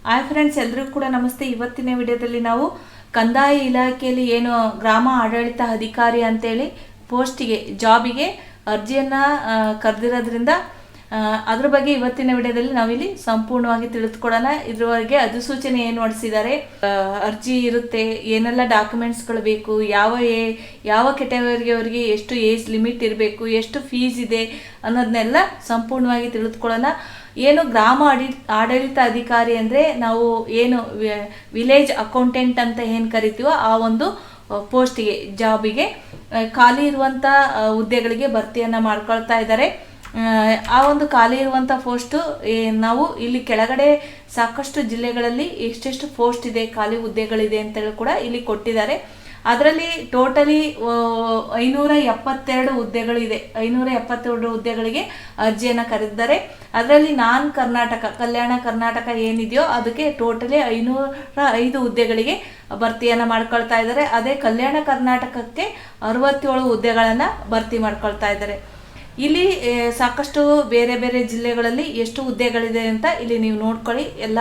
Hi friends, ಎಲ್ರಿಗೂ ಕೂಡ ನಮಸ್ತೆ. ಇವತ್ತಿನ ವಿಡಿಯೋದಲ್ಲಿ ನಾವು ಕಂದಾಯ ಇಲಾಖೆಯಲ್ಲಿ ಏನು ಗ್ರಾಮ ಆಡಳಿತ ಅಧಿಕಾರಿ ಅಂತೇಳಿ ಪೋಸ್ಟಿಗೆ ಜಾಬಿಗೆ ಅರ್ಜಿಯನ್ನು ಕರೆದಿರೋದ್ರಿಂದ ಅದ್ರ ಬಗ್ಗೆ ಇವತ್ತಿನ ವಿಡಿಯೋದಲ್ಲಿ ನಾವಿಲ್ಲಿ ಸಂಪೂರ್ಣವಾಗಿ ತಿಳಿದುಕೊಳ್ಳೋಣ. ಇದ್ರವರೆಗೆ ಅಧಿಸೂಚನೆ ಏನು ಹೊರಡಿಸಿದ್ದಾರೆ, ಅರ್ಜಿ ಇರುತ್ತೆ, ಏನೆಲ್ಲ ಡಾಕ್ಯುಮೆಂಟ್ಸ್ಗಳು ಬೇಕು, ಯಾವ ಕೆಟಗರಿಗೆ ಅವರಿಗೆ ಎಷ್ಟು ಏಜ್ ಲಿಮಿಟ್ ಇರಬೇಕು, ಎಷ್ಟು ಫೀಸ್ ಇದೆ ಅನ್ನೋದನ್ನೆಲ್ಲ ಸಂಪೂರ್ಣವಾಗಿ ತಿಳಿದುಕೊಳ್ಳೋಣ. ಏನು ಗ್ರಾಮ ಆಡಳಿತ ಅಧಿಕಾರಿ ಅಂದರೆ ನಾವು ಏನು ವಿಲೇಜ್ ಅಕೌಂಟೆಂಟ್ ಅಂತ ಏನು ಕರಿತೀವೋ ಆ ಒಂದು ಪೋಸ್ಟಿಗೆ ಜಾಬಿಗೆ ಖಾಲಿ ಇರುವಂಥ ಹುದ್ದೆಗಳಿಗೆ ಭರ್ತಿಯನ್ನು ಮಾಡ್ಕೊಳ್ತಾ ಇದ್ದಾರೆ. ಆ ಒಂದು ಖಾಲಿ ಇರುವಂಥ ಪೋಸ್ಟು ನಾವು ಇಲ್ಲಿ ಕೆಳಗಡೆ ಸಾಕಷ್ಟು ಜಿಲ್ಲೆಗಳಲ್ಲಿ ಎಷ್ಟೆಷ್ಟು ಪೋಸ್ಟ್ ಇದೆ, ಖಾಲಿ ಹುದ್ದೆಗಳಿದೆ ಅಂತೇಳಿ ಕೂಡ ಇಲ್ಲಿ ಕೊಟ್ಟಿದ್ದಾರೆ. ಅದರಲ್ಲಿ ಟೋಟಲಿ 572 ಹುದ್ದೆಗಳಿದೆ. 572 ಹುದ್ದೆಗಳಿಗೆ ಅರ್ಜಿಯನ್ನು ಕರೆದಿದ್ದಾರೆ. ಅದರಲ್ಲಿ ಕಲ್ಯಾಣ ಕರ್ನಾಟಕ ಏನಿದೆಯೋ ಅದಕ್ಕೆ ಟೋಟಲಿ 505 ಹುದ್ದೆಗಳಿಗೆ ಭರ್ತಿಯನ್ನು ಮಾಡ್ಕೊಳ್ತಾ ಇದ್ದಾರೆ. ಅದೇ ಕಲ್ಯಾಣ ಕರ್ನಾಟಕಕ್ಕೆ 67 ಹುದ್ದೆಗಳನ್ನು ಭರ್ತಿ ಮಾಡ್ಕೊಳ್ತಾ ಇದ್ದಾರೆ. ಇಲ್ಲಿ ಸಾಕಷ್ಟು ಬೇರೆ ಬೇರೆ ಜಿಲ್ಲೆಗಳಲ್ಲಿ ಎಷ್ಟು ಹುದ್ದೆಗಳಿದೆ ಅಂತ ಇಲ್ಲಿ ನೀವು ನೋಡ್ಕೊಳ್ಳಿ. ಎಲ್ಲ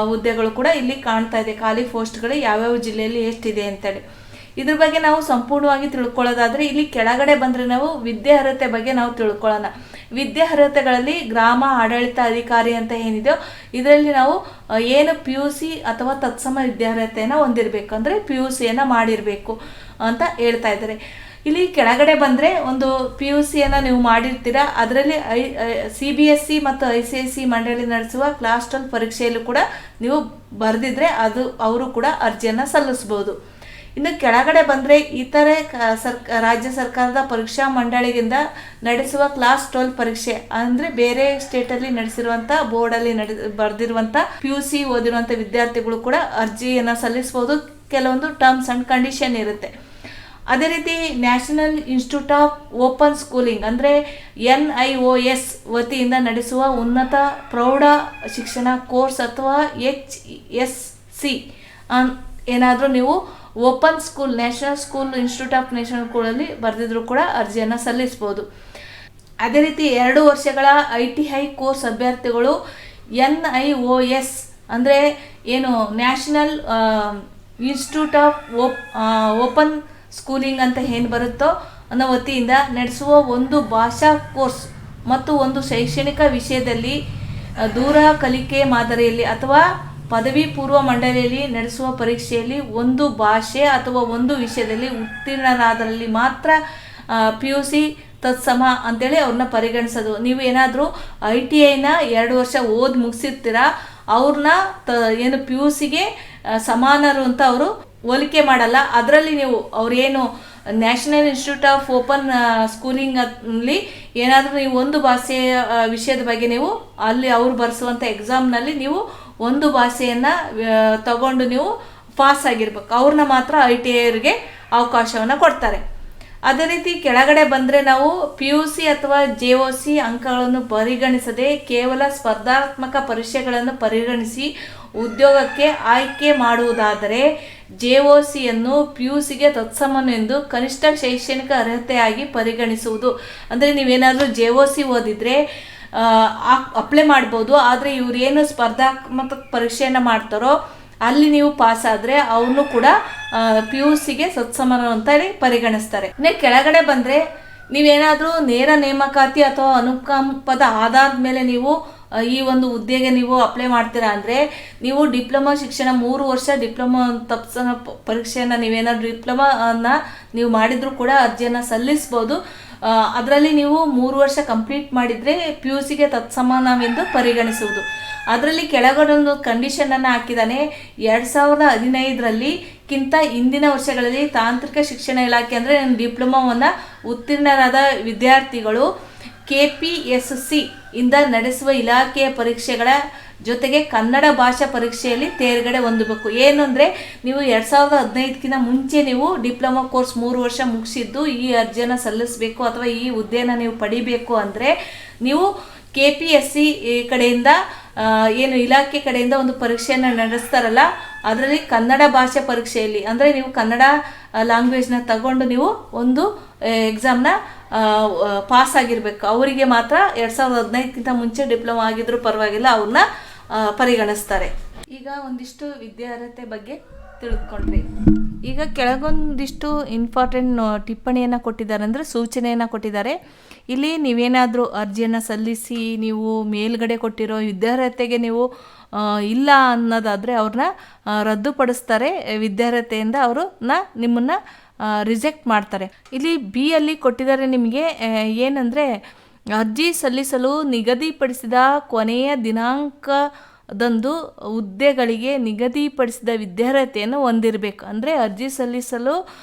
ಹುದ್ದೆಗಳು ಕೂಡ ಇಲ್ಲಿ ಕಾಣ್ತಾ ಇದೆ, ಖಾಲಿ ಪೋಸ್ಟ್ಗಳು ಯಾವ್ಯಾವ ಜಿಲ್ಲೆಯಲ್ಲಿ ಎಷ್ಟಿದೆ ಅಂತೇಳಿ. ಇದ್ರ ಬಗ್ಗೆ ನಾವು ಸಂಪೂರ್ಣವಾಗಿ ತಿಳ್ಕೊಳ್ಳೋದಾದರೆ ಇಲ್ಲಿ ಕೆಳಗಡೆ ಬಂದರೆ ನಾವು ವಿದ್ಯಾರ್ಹತೆ ಬಗ್ಗೆ ನಾವು ತಿಳ್ಕೊಳ್ಳೋಣ. ವಿದ್ಯಾರ್ಹತೆಗಳಲ್ಲಿ ಗ್ರಾಮ ಆಡಳಿತ ಅಧಿಕಾರಿ ಅಂತ ಏನಿದೆಯೋ ಇದರಲ್ಲಿ ನಾವು ಏನು PUC ಅಥವಾ ತತ್ಸಮ ವಿದ್ಯಾರ್ಹತೆಯನ್ನು ಹೊಂದಿರಬೇಕು, ಅಂದರೆ PUCಯನ್ನು ಮಾಡಿರಬೇಕು ಅಂತ ಹೇಳ್ತಾ ಇದ್ದಾರೆ. ಇಲ್ಲಿ ಕೆಳಗಡೆ ಬಂದರೆ ಒಂದು PUCಯನ್ನು ನೀವು ಮಾಡಿರ್ತೀರಾ, ಅದರಲ್ಲಿ CBSE ಮತ್ತು ICSE ಮಂಡಳಿ ನಡೆಸುವ ಕ್ಲಾಸ್ 12 ಪರೀಕ್ಷೆಯಲ್ಲೂ ಕೂಡ ನೀವು ಬರೆದಿದ್ರೆ ಅವರು ಕೂಡ ಅರ್ಜಿಯನ್ನು ಸಲ್ಲಿಸ್ಬೋದು. ಇನ್ನು ಕೆಳಗಡೆ ಬಂದರೆ ಇತರೆ ರಾಜ್ಯ ಸರ್ಕಾರದ ಪರೀಕ್ಷಾ ಮಂಡಳಿಯಿಂದ ನಡೆಸುವ ಕ್ಲಾಸ್ 12 ಪರೀಕ್ಷೆ, ಅಂದರೆ ಬೇರೆ ಸ್ಟೇಟಲ್ಲಿ ನಡೆಸಿರುವಂಥ ಬೋರ್ಡಲ್ಲಿ ಬರೆದಿರುವಂಥ PUC ಓದಿರುವಂಥ ವಿದ್ಯಾರ್ಥಿಗಳು ಕೂಡ ಅರ್ಜಿಯನ್ನು ಸಲ್ಲಿಸ್ಬೋದು. ಕೆಲವೊಂದು ಟರ್ಮ್ಸ್ ಆ್ಯಂಡ್ ಕಂಡೀಷನ್ ಇರುತ್ತೆ. ಅದೇ ರೀತಿ national institute of open schooling ಅಂದರೆ NIOS ವತಿಯಿಂದ ನಡೆಸುವ ಉನ್ನತ ಪ್ರೌಢ ಶಿಕ್ಷಣ ಕೋರ್ಸ್ ಅಥವಾ HSC ಏನಾದರೂ ನೀವು open school, national school, institute of national ಸ್ಕೂಲಲ್ಲಿ ಬರೆದಿದ್ರು ಕೂಡ ಅರ್ಜಿಯನ್ನು ಸಲ್ಲಿಸ್ಬೋದು. ಅದೇ ರೀತಿ 2 ವರ್ಷಗಳ ITI ಕೋರ್ಸ್ ಅಭ್ಯರ್ಥಿಗಳು NIOS ಅಂದರೆ ಏನು national institute of open schooling ಅಂತ ಏನು ಬರುತ್ತೋ ಅನ್ನೋ ವತಿಯಿಂದ ನಡೆಸುವ ಒಂದು ಭಾಷಾ ಕೋರ್ಸ್ ಮತ್ತು ಒಂದು ಶೈಕ್ಷಣಿಕ ವಿಷಯದಲ್ಲಿ ದೂರ ಕಲಿಕೆ ಮಾದರಿಯಲ್ಲಿ ಅಥವಾ ಪದವಿ ಪೂರ್ವ ಮಂಡಳಿಯಲ್ಲಿ ನಡೆಸುವ ಪರೀಕ್ಷೆಯಲ್ಲಿ ಒಂದು ಭಾಷೆ ಅಥವಾ ಒಂದು ವಿಷಯದಲ್ಲಿ ಉತ್ತೀರ್ಣರಾದಲ್ಲಿ ಮಾತ್ರ PUC ತತ್ಸಮ ಅಂತೇಳಿ ಅವ್ರನ್ನ ಪರಿಗಣಿಸೋದು. ನೀವು ಏನಾದರೂ ITIನ 2 ವರ್ಷ ಓದಿ ಮುಗಿಸಿರ್ತೀರಾ, ಅವ್ರನ್ನ ಏನು PUCಗೆ ಸಮಾನರು ಅಂತ ಅವರು ಹೋಲಿಕೆ ಮಾಡಲ್ಲ. ಅದರಲ್ಲಿ ನೀವು ಅವ್ರೇನು national institute of open schooling ಅಲ್ಲಿ ಏನಾದರೂ ನೀವು ಒಂದು ಭಾಷೆಯ ವಿಷಯದ ಬಗ್ಗೆ ನೀವು ಅಲ್ಲಿ ಅವ್ರು ಬರೆಸುವಂಥ ಎಕ್ಸಾಮ್ನಲ್ಲಿ ನೀವು ಒಂದು ಭಾಷೆಯನ್ನು ತಗೊಂಡು ನೀವು ಪಾಸ್ ಆಗಿರ್ಬೇಕು, ಅವ್ರನ್ನ ಮಾತ್ರ ITIಗೆ ಅವಕಾಶವನ್ನು ಕೊಡ್ತಾರೆ. ಅದೇ ರೀತಿ ಕೆಳಗಡೆ ಬಂದರೆ ನಾವು PUC ಅಥವಾ JOC ಅಂಕಗಳನ್ನು ಪರಿಗಣಿಸದೆ ಕೇವಲ ಸ್ಪರ್ಧಾತ್ಮಕ ಪರೀಕ್ಷೆಗಳನ್ನು ಪರಿಗಣಿಸಿ ಉದ್ಯೋಗಕ್ಕೆ ಆಯ್ಕೆ ಮಾಡುವುದಾದರೆ JOCಯನ್ನು PUCಗೆ ತತ್ಸಮನೆಂದು ಕನಿಷ್ಠ ಶೈಕ್ಷಣಿಕ ಅರ್ಹತೆಯಾಗಿ ಪರಿಗಣಿಸುವುದು. ಅಂದರೆ ನೀವೇನಾದರೂ JOC ಓದಿದರೆ ಅಪ್ಲೈ ಮಾಡ್ಬೋದು. ಆದರೆ ಇವರೇನು ಸ್ಪರ್ಧಾತ್ಮಕ ಪರೀಕ್ಷೆಯನ್ನು ಮಾಡ್ತಾರೋ ಅಲ್ಲಿ ನೀವು ಪಾಸ್ ಆದರೆ ಅವನು ಕೂಡ PUCಗೆ ಸತ್ಸಮನ ಅಂತ ಹೇಳಿ ಪರಿಗಣಿಸ್ತಾರೆ. ಕೆಳಗಡೆ ಬಂದರೆ ನೀವೇನಾದರೂ ನೇರ ನೇಮಕಾತಿ ಅಥವಾ ಅನುಕಂಪದ ಆಧಾರದ ಮೇಲೆ ನೀವು ಈ ಒಂದು ಹುದ್ದೆಗೆ ನೀವು ಅಪ್ಲೈ ಮಾಡ್ತೀರಾ ಅಂದರೆ ನೀವು ಡಿಪ್ಲೊಮಾ ಶಿಕ್ಷಣ 3 ವರ್ಷ ಡಿಪ್ಲೊಮಾ ತತ್ಸಮ ಪರೀಕ್ಷೆಯನ್ನು ನೀವೇನಾದರೂ ಡಿಪ್ಲೊಮಾನ ನೀವು ಮಾಡಿದರೂ ಕೂಡ ಅರ್ಜಿಯನ್ನು ಸಲ್ಲಿಸ್ಬೋದು. ಅದರಲ್ಲಿ ನೀವು 3 ವರ್ಷ ಕಂಪ್ಲೀಟ್ ಮಾಡಿದರೆ PUCಗೆ ತತ್ಸಮಾನವೆಂದು ಪರಿಗಣಿಸುವುದು. ಅದರಲ್ಲಿ ಕೆಳಗಡೊಂದು ಕಂಡೀಷನನ್ನು ಹಾಕಿದ್ದಾನೆ. 2015ರಲ್ಲಿ ಕಿಂತ ಹಿಂದಿನ ವರ್ಷಗಳಲ್ಲಿ ತಾಂತ್ರಿಕ ಶಿಕ್ಷಣ ಇಲಾಖೆ ಅಂದರೆ ಡಿಪ್ಲೊಮಾವನ್ನು ಉತ್ತೀರ್ಣರಾದ ವಿದ್ಯಾರ್ಥಿಗಳು KPSC ಇಂದ ನಡೆಸುವ ಇಲಾಖೆಯ ಪರೀಕ್ಷೆಗಳ ಜೊತೆಗೆ ಕನ್ನಡ ಭಾಷಾ ಪರೀಕ್ಷೆಯಲ್ಲಿ ತೇರ್ಗಡೆ ಹೊಂದಬೇಕು. ಏನು ಅಂದರೆ ನೀವು 2015ಕ್ಕಿಂತ ಮುಂಚೆ ನೀವು ಡಿಪ್ಲೊಮಾ ಕೋರ್ಸ್ 3 ವರ್ಷ ಮುಗಿಸಿದ್ದು ಈ ಅರ್ಜಿಯನ್ನು ಸಲ್ಲಿಸಬೇಕು ಅಥವಾ ಈ ಹುದ್ದೆಯನ್ನು ನೀವು ಪಡಿಬೇಕು ಅಂದರೆ ನೀವು KPSC ಕಡೆಯಿಂದ ಏನು ಇಲಾಖೆ ಕಡೆಯಿಂದ ಒಂದು ಪರೀಕ್ಷೆಯನ್ನು ನಡೆಸ್ತಾರಲ್ಲ, ಅದರಲ್ಲಿ ಕನ್ನಡ ಭಾಷೆ ಪರೀಕ್ಷೆಯಲ್ಲಿ ಅಂದರೆ ನೀವು ಕನ್ನಡ ಲ್ಯಾಂಗ್ವೇಜ್ನ ತಗೊಂಡು ನೀವು ಒಂದು ಎಕ್ಸಾಮ್ನ ಪಾಸ್ ಆಗಿರಬೇಕು. ಅವರಿಗೆ ಮಾತ್ರ 2015ಕ್ಕಿಂತ ಮುಂಚೆ ಡಿಪ್ಲೊಮಾ ಆಗಿದ್ರೂ ಪರವಾಗಿಲ್ಲ, ಅವ್ರನ್ನ ಪರಿಗಣಿಸ್ತಾರೆ. ಈಗ ಒಂದಿಷ್ಟು ವಿದ್ಯಾರ್ಹತೆ ಬಗ್ಗೆ ತಿಳಿದುಕೊಂಡ್ರಿ. ಈಗ ಕೆಳಗೊಂದಿಷ್ಟು ಇಂಪಾರ್ಟೆಂಟ್ ಟಿಪ್ಪಣಿಯನ್ನು ಕೊಟ್ಟಿದ್ದಾರೆ, ಅಂದರೆ ಸೂಚನೆಯನ್ನು ಕೊಟ್ಟಿದ್ದಾರೆ. ಇಲ್ಲಿ ನೀವೇನಾದರೂ ಅರ್ಜಿಯನ್ನು ಸಲ್ಲಿಸಿ ನೀವು ಮೇಲ್ಗಡೆ ಕೊಟ್ಟಿರೋ ವಿದ್ಯಾರ್ಹತೆಗೆ ನೀವು ಇಲ್ಲ ಅನ್ನೋದಾದರೆ ಅವ್ರನ್ನ ರದ್ದುಪಡಿಸ್ತಾರೆ, ವಿದ್ಯಾರ್ಹತೆಯಿಂದ ಅವ್ರನ್ನ ನಿಮ್ಮನ್ನು ರಿಜೆಕ್ಟ್ ಮಾಡ್ತಾರೆ. ಇಲ್ಲಿ ಬಿ ಅಲ್ಲಿ ಕೊಟ್ಟಿದ್ದಾರೆ ನಿಮಗೆ ಏನಂದರೆ, ಅರ್ಜಿ ಸಲ್ಲಿಸಲು ನಿಗದಿಪಡಿಸಿದ ಕೊನೆಯ ದಿನಾಂಕದಂದು ಹುದ್ದೆಗಳಿಗೆ ನಿಗದಿಪಡಿಸಿದ ವಿದ್ಯಾರ್ಹತೆಯನ್ನು ಹೊಂದಿರಬೇಕು. ಅಂದರೆ ಅರ್ಜಿ ಸಲ್ಲಿಸಲು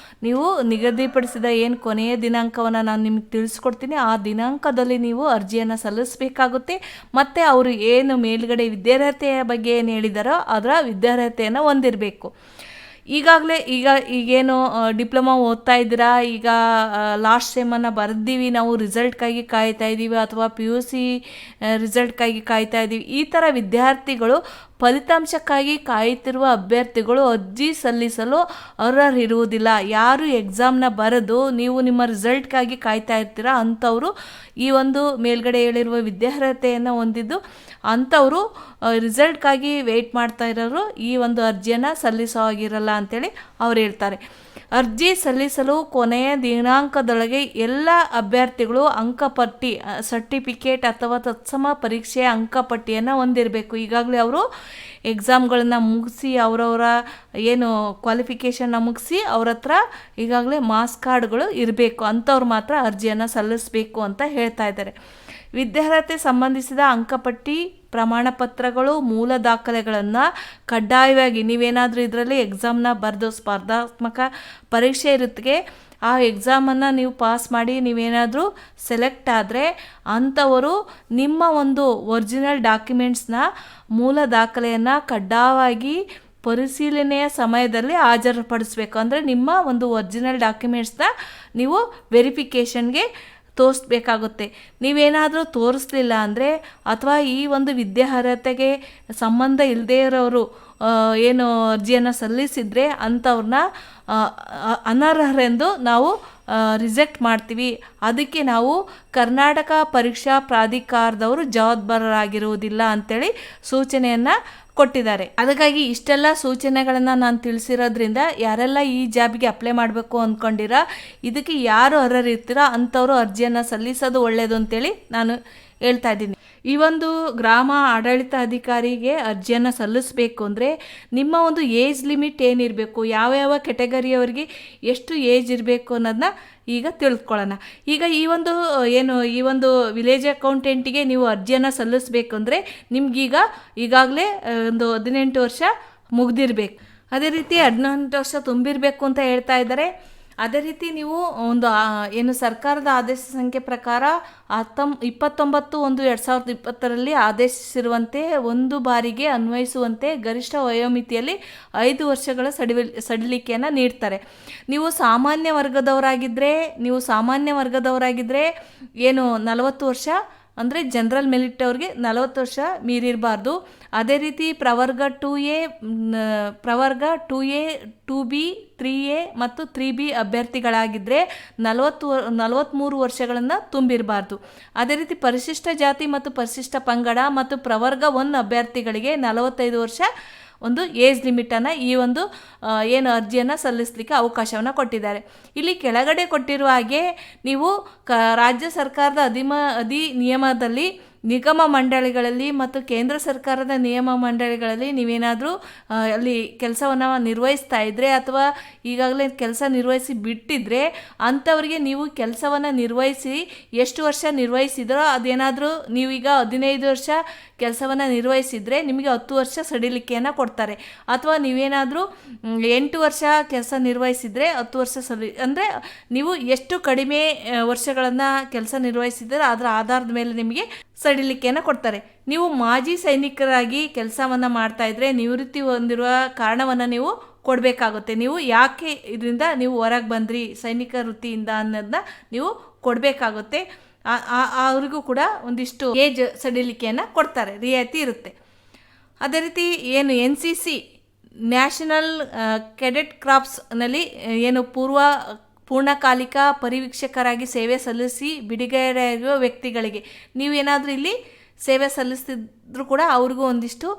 ನೀವು ನಿಗದಿಪಡಿಸಿದ ಏನು ಕೊನೆಯ ದಿನಾಂಕವನ್ನು ನಾನು ನಿಮ್ಗೆ ತಿಳಿಸ್ಕೊಡ್ತೀನಿ, ಆ ದಿನಾಂಕದಲ್ಲಿ ನೀವು ಅರ್ಜಿಯನ್ನು ಸಲ್ಲಿಸಬೇಕಾಗುತ್ತೆ. ಮತ್ತು ಅವರು ಏನು ಮೇಲ್ಗಡೆ ವಿದ್ಯಾರ್ಹತೆಯ ಬಗ್ಗೆ ಏನು ಹೇಳಿದಾರೋ ಅದರ ವಿದ್ಯಾರ್ಹತೆಯನ್ನು ಹೊಂದಿರಬೇಕು. ಈಗೇನು ಡಿಪ್ಲೊಮಾ ಓದ್ತಾ ಇದ್ದೀರಾ, ಈಗ ಲಾಸ್ಟ್ ಸೆಮ್ಮನ್ನು ಬರೆದೀವಿ, ನಾವು ರಿಸಲ್ಟ್ಗಾಗಿ ಕಾಯ್ತಾ ಇದ್ದೀವಿ, ಅಥವಾ PUC ರಿಸಲ್ಟ್ಗಾಗಿ ಕಾಯ್ತಾ ಇದ್ದೀವಿ, ಈ ಥರ ವಿದ್ಯಾರ್ಥಿಗಳು, ಫಲಿತಾಂಶಕ್ಕಾಗಿ ಕಾಯುತ್ತಿರುವ ಅಭ್ಯರ್ಥಿಗಳು ಅರ್ಜಿ ಸಲ್ಲಿಸಲು ಅರ್ಹರಿರುವುದಿಲ್ಲ. ಯಾರು ಎಕ್ಸಾಮ್ನ ಬರೆದು ನೀವು ನಿಮ್ಮ ರಿಸಲ್ಟ್ಗಾಗಿ ಕಾಯ್ತಾ ಇರ್ತೀರ ಅಂಥವರು ಈ ಒಂದು ಮೇಲ್ಗಡೆ ಹೇಳಿರುವ ವಿದ್ಯಾರ್ಹತೆಯನ್ನು ಹೊಂದಿದ್ದು ಅಂಥವರು ರಿಸಲ್ಟ್ಗಾಗಿ ವೆಯ್ಟ್ ಮಾಡ್ತಾ ಇರೋರು ಈ ಒಂದು ಅರ್ಜಿಯನ್ನು ಸಲ್ಲಿಸೋ ಆಗಿರಲ್ಲ ಅಂತೇಳಿ ಅವ್ರು ಹೇಳ್ತಾರೆ. ಅರ್ಜಿ ಸಲ್ಲಿಸಲು ಕೊನೆಯ ದಿನಾಂಕದೊಳಗೆ ಎಲ್ಲ ಅಭ್ಯರ್ಥಿಗಳು ಅಂಕಪಟ್ಟಿ, ಸರ್ಟಿಫಿಕೇಟ್ ಅಥವಾ ತತ್ಸಮ ಪರೀಕ್ಷೆಯ ಅಂಕಪಟ್ಟಿಯನ್ನು ಹೊಂದಿರಬೇಕು. ಈಗಾಗಲೇ ಅವರು ಎಕ್ಸಾಮ್ಗಳನ್ನು ಮುಗಿಸಿ ಅವರವರ ಏನು ಕ್ವಾಲಿಫಿಕೇಷನ್ನ ಮುಗಿಸಿ ಅವ್ರ ಹತ್ರ ಈಗಾಗಲೇ ಮಾರ್ಕ್ಸ್ ಕಾರ್ಡ್ಗಳು ಇರಬೇಕು, ಅಂಥವ್ರು ಮಾತ್ರ ಅರ್ಜಿಯನ್ನು ಸಲ್ಲಿಸಬೇಕು ಅಂತ ಹೇಳ್ತಾ ಇದ್ದಾರೆ. ವಿದ್ಯಾರ್ಹತೆ ಸಂಬಂಧಿಸಿದ ಅಂಕಪಟ್ಟಿ, ಪ್ರಮಾಣ ಪತ್ರಗಳು, ಮೂಲ ದಾಖಲೆಗಳನ್ನು ಕಡ್ಡಾಯವಾಗಿ ನೀವೇನಾದರೂ ಇದರಲ್ಲಿ ಎಕ್ಸಾಮ್ನ ಬರೆದು ಸ್ಪರ್ಧಾತ್ಮಕ ಪರೀಕ್ಷೆ ಇರುತ್ತೆ, ಆ ಎಕ್ಸಾಮನ್ನು ನೀವು ಪಾಸ್ ಮಾಡಿ ನೀವೇನಾದರೂ ಸೆಲೆಕ್ಟ್ ಆದರೆ ಅಂಥವರು ನಿಮ್ಮ ಒಂದು ಒರಿಜಿನಲ್ ಡಾಕ್ಯುಮೆಂಟ್ಸ್ನ ಮೂಲ ದಾಖಲೆಯನ್ನು ಕಡ್ಡಾಯವಾಗಿ ಪರಿಶೀಲನೆಯ ಸಮಯದಲ್ಲಿ ಹಾಜರುಪಡಿಸಬೇಕು. ಅಂದರೆ ನಿಮ್ಮ ಒಂದು ಒರಿಜಿನಲ್ ಡಾಕ್ಯುಮೆಂಟ್ಸ್ನ ನೀವು ವೆರಿಫಿಕೇಷನ್ಗೆ ತೋರಿಸ್ಬೇಕಾಗುತ್ತೆ. ನೀವೇನಾದರೂ ತೋರಿಸ್ಲಿಲ್ಲ ಅಂದರೆ, ಅಥವಾ ಈ ಒಂದು ವಿದ್ಯಾರ್ಹತೆಗೆ ಸಂಬಂಧ ಇಲ್ಲದೇ ಇರೋರು ಏನು ಅರ್ಜಿಯನ್ನು ಸಲ್ಲಿಸಿದರೆ ಅಂಥವ್ರನ್ನ ಅನರ್ಹರೆಂದು ನಾವು ರಿಜೆಕ್ಟ್ ಮಾಡ್ತೀವಿ. ಅದಕ್ಕೆ ನಾವು ಕರ್ನಾಟಕ ಪರೀಕ್ಷಾ ಪ್ರಾಧಿಕಾರದವರು ಜವಾಬ್ದಾರರಾಗಿರುವುದಿಲ್ಲ ಅಂಥೇಳಿ ಸೂಚನೆಯನ್ನು ಕೊಟ್ಟಿದ್ದಾರೆ. ಅದಕ್ಕಾಗಿ ಇಷ್ಟೆಲ್ಲ ಸೂಚನೆಗಳನ್ನು ನಾನು ತಿಳಿಸಿರೋದ್ರಿಂದ ಯಾರೆಲ್ಲ ಈ ಜಾಬ್ಗೆ ಅಪ್ಲೈ ಮಾಡಬೇಕು ಅಂದ್ಕೊಂಡಿರಾ, ಇದಕ್ಕೆ ಯಾರು ಅರ್ಹರಿರ್ತೀರೋ ಅಂಥವರು ಅರ್ಜಿಯನ್ನು ಸಲ್ಲಿಸೋದು ಒಳ್ಳೆಯದು ಅಂತೇಳಿ ನಾನು ಹೇಳ್ತಾ ಇದ್ದೀನಿ. ಈ ಒಂದು ಗ್ರಾಮ ಆಡಳಿತ ಅಧಿಕಾರಿಗೆ ಅರ್ಜಿಯನ್ನು ಸಲ್ಲಿಸಬೇಕು ಅಂದರೆ ನಿಮ್ಮ ಒಂದು ಏಜ್ ಲಿಮಿಟ್ ಏನಿರಬೇಕು, ಯಾವ ಕೆಟಗರಿಯವರಿಗೆ ಎಷ್ಟು ಏಜ್ ಇರಬೇಕು ಅನ್ನೋದನ್ನ ಈಗ ತಿಳ್ಕೊಳ್ಳೋಣ. ಈಗ ಈ ಒಂದು ವಿಲೇಜ್ ಅಕೌಂಟೆಂಟಿಗೆ ನೀವು ಅರ್ಜಿಯನ್ನು ಸಲ್ಲಿಸಬೇಕು ಅಂದರೆ ಈಗಾಗಲೇ ಒಂದು 18 ವರ್ಷ ಮುಗ್ದಿರಬೇಕು. ಅದೇ ರೀತಿ 18 ವರ್ಷ ತುಂಬಿರಬೇಕು ಅಂತ ಹೇಳ್ತಾ ಇದ್ದಾರೆ. ಅದೇ ರೀತಿ ನೀವು ಒಂದು ಸರ್ಕಾರದ ಆದೇಶ ಸಂಖ್ಯೆ ಪ್ರಕಾರ 29/1/2020 ಆದೇಶಿಸಿರುವಂತೆ ಒಂದು ಬಾರಿಗೆ ಅನ್ವಯಿಸುವಂತೆ ಗರಿಷ್ಠ ವಯೋಮಿತಿಯಲ್ಲಿ 5 ವರ್ಷಗಳ ಸಡಿಲಿಕೆಯನ್ನು ನೀಡ್ತಾರೆ. ನೀವು ಸಾಮಾನ್ಯ ವರ್ಗದವರಾಗಿದ್ದರೆ 40 ವರ್ಷ, ಅಂದರೆ ಜನರಲ್ ಮೆರಿಟ್ ಅವ್ರಿಗೆ 40 ವರ್ಷ ಮೀರಿರಬಾರ್ದು. ಅದೇ ರೀತಿ ಪ್ರವರ್ಗ 2A 2B 3A ಮತ್ತು 3B ಅಭ್ಯರ್ಥಿಗಳಾಗಿದ್ದರೆ 43 ವರ್ಷಗಳನ್ನು ತುಂಬಿರಬಾರ್ದು. ಅದೇ ರೀತಿ ಪರಿಶಿಷ್ಟ ಜಾತಿ ಮತ್ತು ಪರಿಶಿಷ್ಟ ಪಂಗಡ ಮತ್ತು ಪ್ರವರ್ಗ 1 ಅಭ್ಯರ್ಥಿಗಳಿಗೆ 45 ವರ್ಷ ಒಂದು ಏಜ್ ಲಿಮಿಟನ್ನು ಈ ಒಂದು ಅರ್ಜಿಯನ್ನು ಸಲ್ಲಿಸಲಿಕ್ಕೆ ಅವಕಾಶವನ್ನು ಕೊಟ್ಟಿದ್ದಾರೆ. ಇಲ್ಲಿ ಕೆಳಗಡೆ ಕೊಟ್ಟಿರುವ ಹಾಗೆ ನೀವು ರಾಜ್ಯ ಸರ್ಕಾರದ ಅಧಿನಿಯಮದಲ್ಲಿ ನಿಗಮ ಮಂಡಳಿಗಳಲ್ಲಿ ಮತ್ತು ಕೇಂದ್ರ ಸರ್ಕಾರದ ನಿಯಮ ಮಂಡಳಿಗಳಲ್ಲಿ ನೀವೇನಾದರೂ ಅಲ್ಲಿ ಕೆಲಸವನ್ನು ನಿರ್ವಹಿಸ್ತಾ ಇದ್ದರೆ ಅಥವಾ ಈಗಾಗಲೇ ಕೆಲಸ ನಿರ್ವಹಿಸಿ ಬಿಟ್ಟಿದ್ರೆ ಅಂಥವರಿಗೆ ನೀವು ಕೆಲಸವನ್ನು ನಿರ್ವಹಿಸಿ ಎಷ್ಟು ವರ್ಷ ನಿರ್ವಹಿಸಿದ್ರೋ ಅದೇನಾದರೂ ನೀವೀಗ 15 ವರ್ಷ ಕೆಲಸವನ್ನು ನಿರ್ವಹಿಸಿದರೆ ನಿಮಗೆ 10 ವರ್ಷ ಸಡಿಲಿಕೆಯನ್ನು ಕೊಡ್ತಾರೆ. ಅಥವಾ ನೀವೇನಾದರೂ 8 ವರ್ಷ ಕೆಲಸ ನಿರ್ವಹಿಸಿದರೆ 10 ವರ್ಷ ಅಂದರೆ ನೀವು ಎಷ್ಟು ಕಡಿಮೆ ವರ್ಷಗಳನ್ನು ಕೆಲಸ ನಿರ್ವಹಿಸಿದರೆ ಅದರ ಆಧಾರದ ಮೇಲೆ ನಿಮಗೆ ಸಡಿಲಿಕೆಯನ್ನು ಕೊಡ್ತಾರೆ. ನೀವು ಮಾಜಿ ಸೈನಿಕರಾಗಿ ಕೆಲಸವನ್ನು ಮಾಡ್ತಾ ಇದ್ದರೆ ನಿವೃತ್ತಿ ಹೊಂದಿರುವ ಕಾರಣವನ್ನು ನೀವು ಕೊಡಬೇಕಾಗುತ್ತೆ. ನೀವು ಯಾಕೆ ಇದರಿಂದ ನೀವು ಹೊರಗೆ ಬಂದ್ರಿ ಸೈನಿಕ ವೃತ್ತಿಯಿಂದ ಅನ್ನೋದನ್ನ ನೀವು ಕೊಡಬೇಕಾಗುತ್ತೆ. ಅವ್ರಿಗೂ ಕೂಡ ಒಂದಿಷ್ಟು ಏಜ್ ಸಡಿಲಿಕೆಯನ್ನು ಕೊಡ್ತಾರೆ, ರಿಯಾಯಿತಿ ಇರುತ್ತೆ. ಅದೇ ರೀತಿ NCC ನ್ಯಾಷನಲ್ ಕೆಡೆಟ್ ಕ್ರಾಪ್ಸ್ನಲ್ಲಿ ಪೂರ್ಣಕಾಲಿಕ ಪರಿವೀಕ್ಷಕರಾಗಿ ಸೇವೆ ಸಲ್ಲಿಸಿ ಬಿಡುಗಡೆಯಾಗಿರುವ ವ್ಯಕ್ತಿಗಳಿಗೆ ನೀವೇನಾದರೂ ಇಲ್ಲಿ ಸೇವೆ ಸಲ್ಲಿಸ್ತಿದ್ರು ಕೂಡ ಅವ್ರಿಗೂ ಒಂದಿಷ್ಟು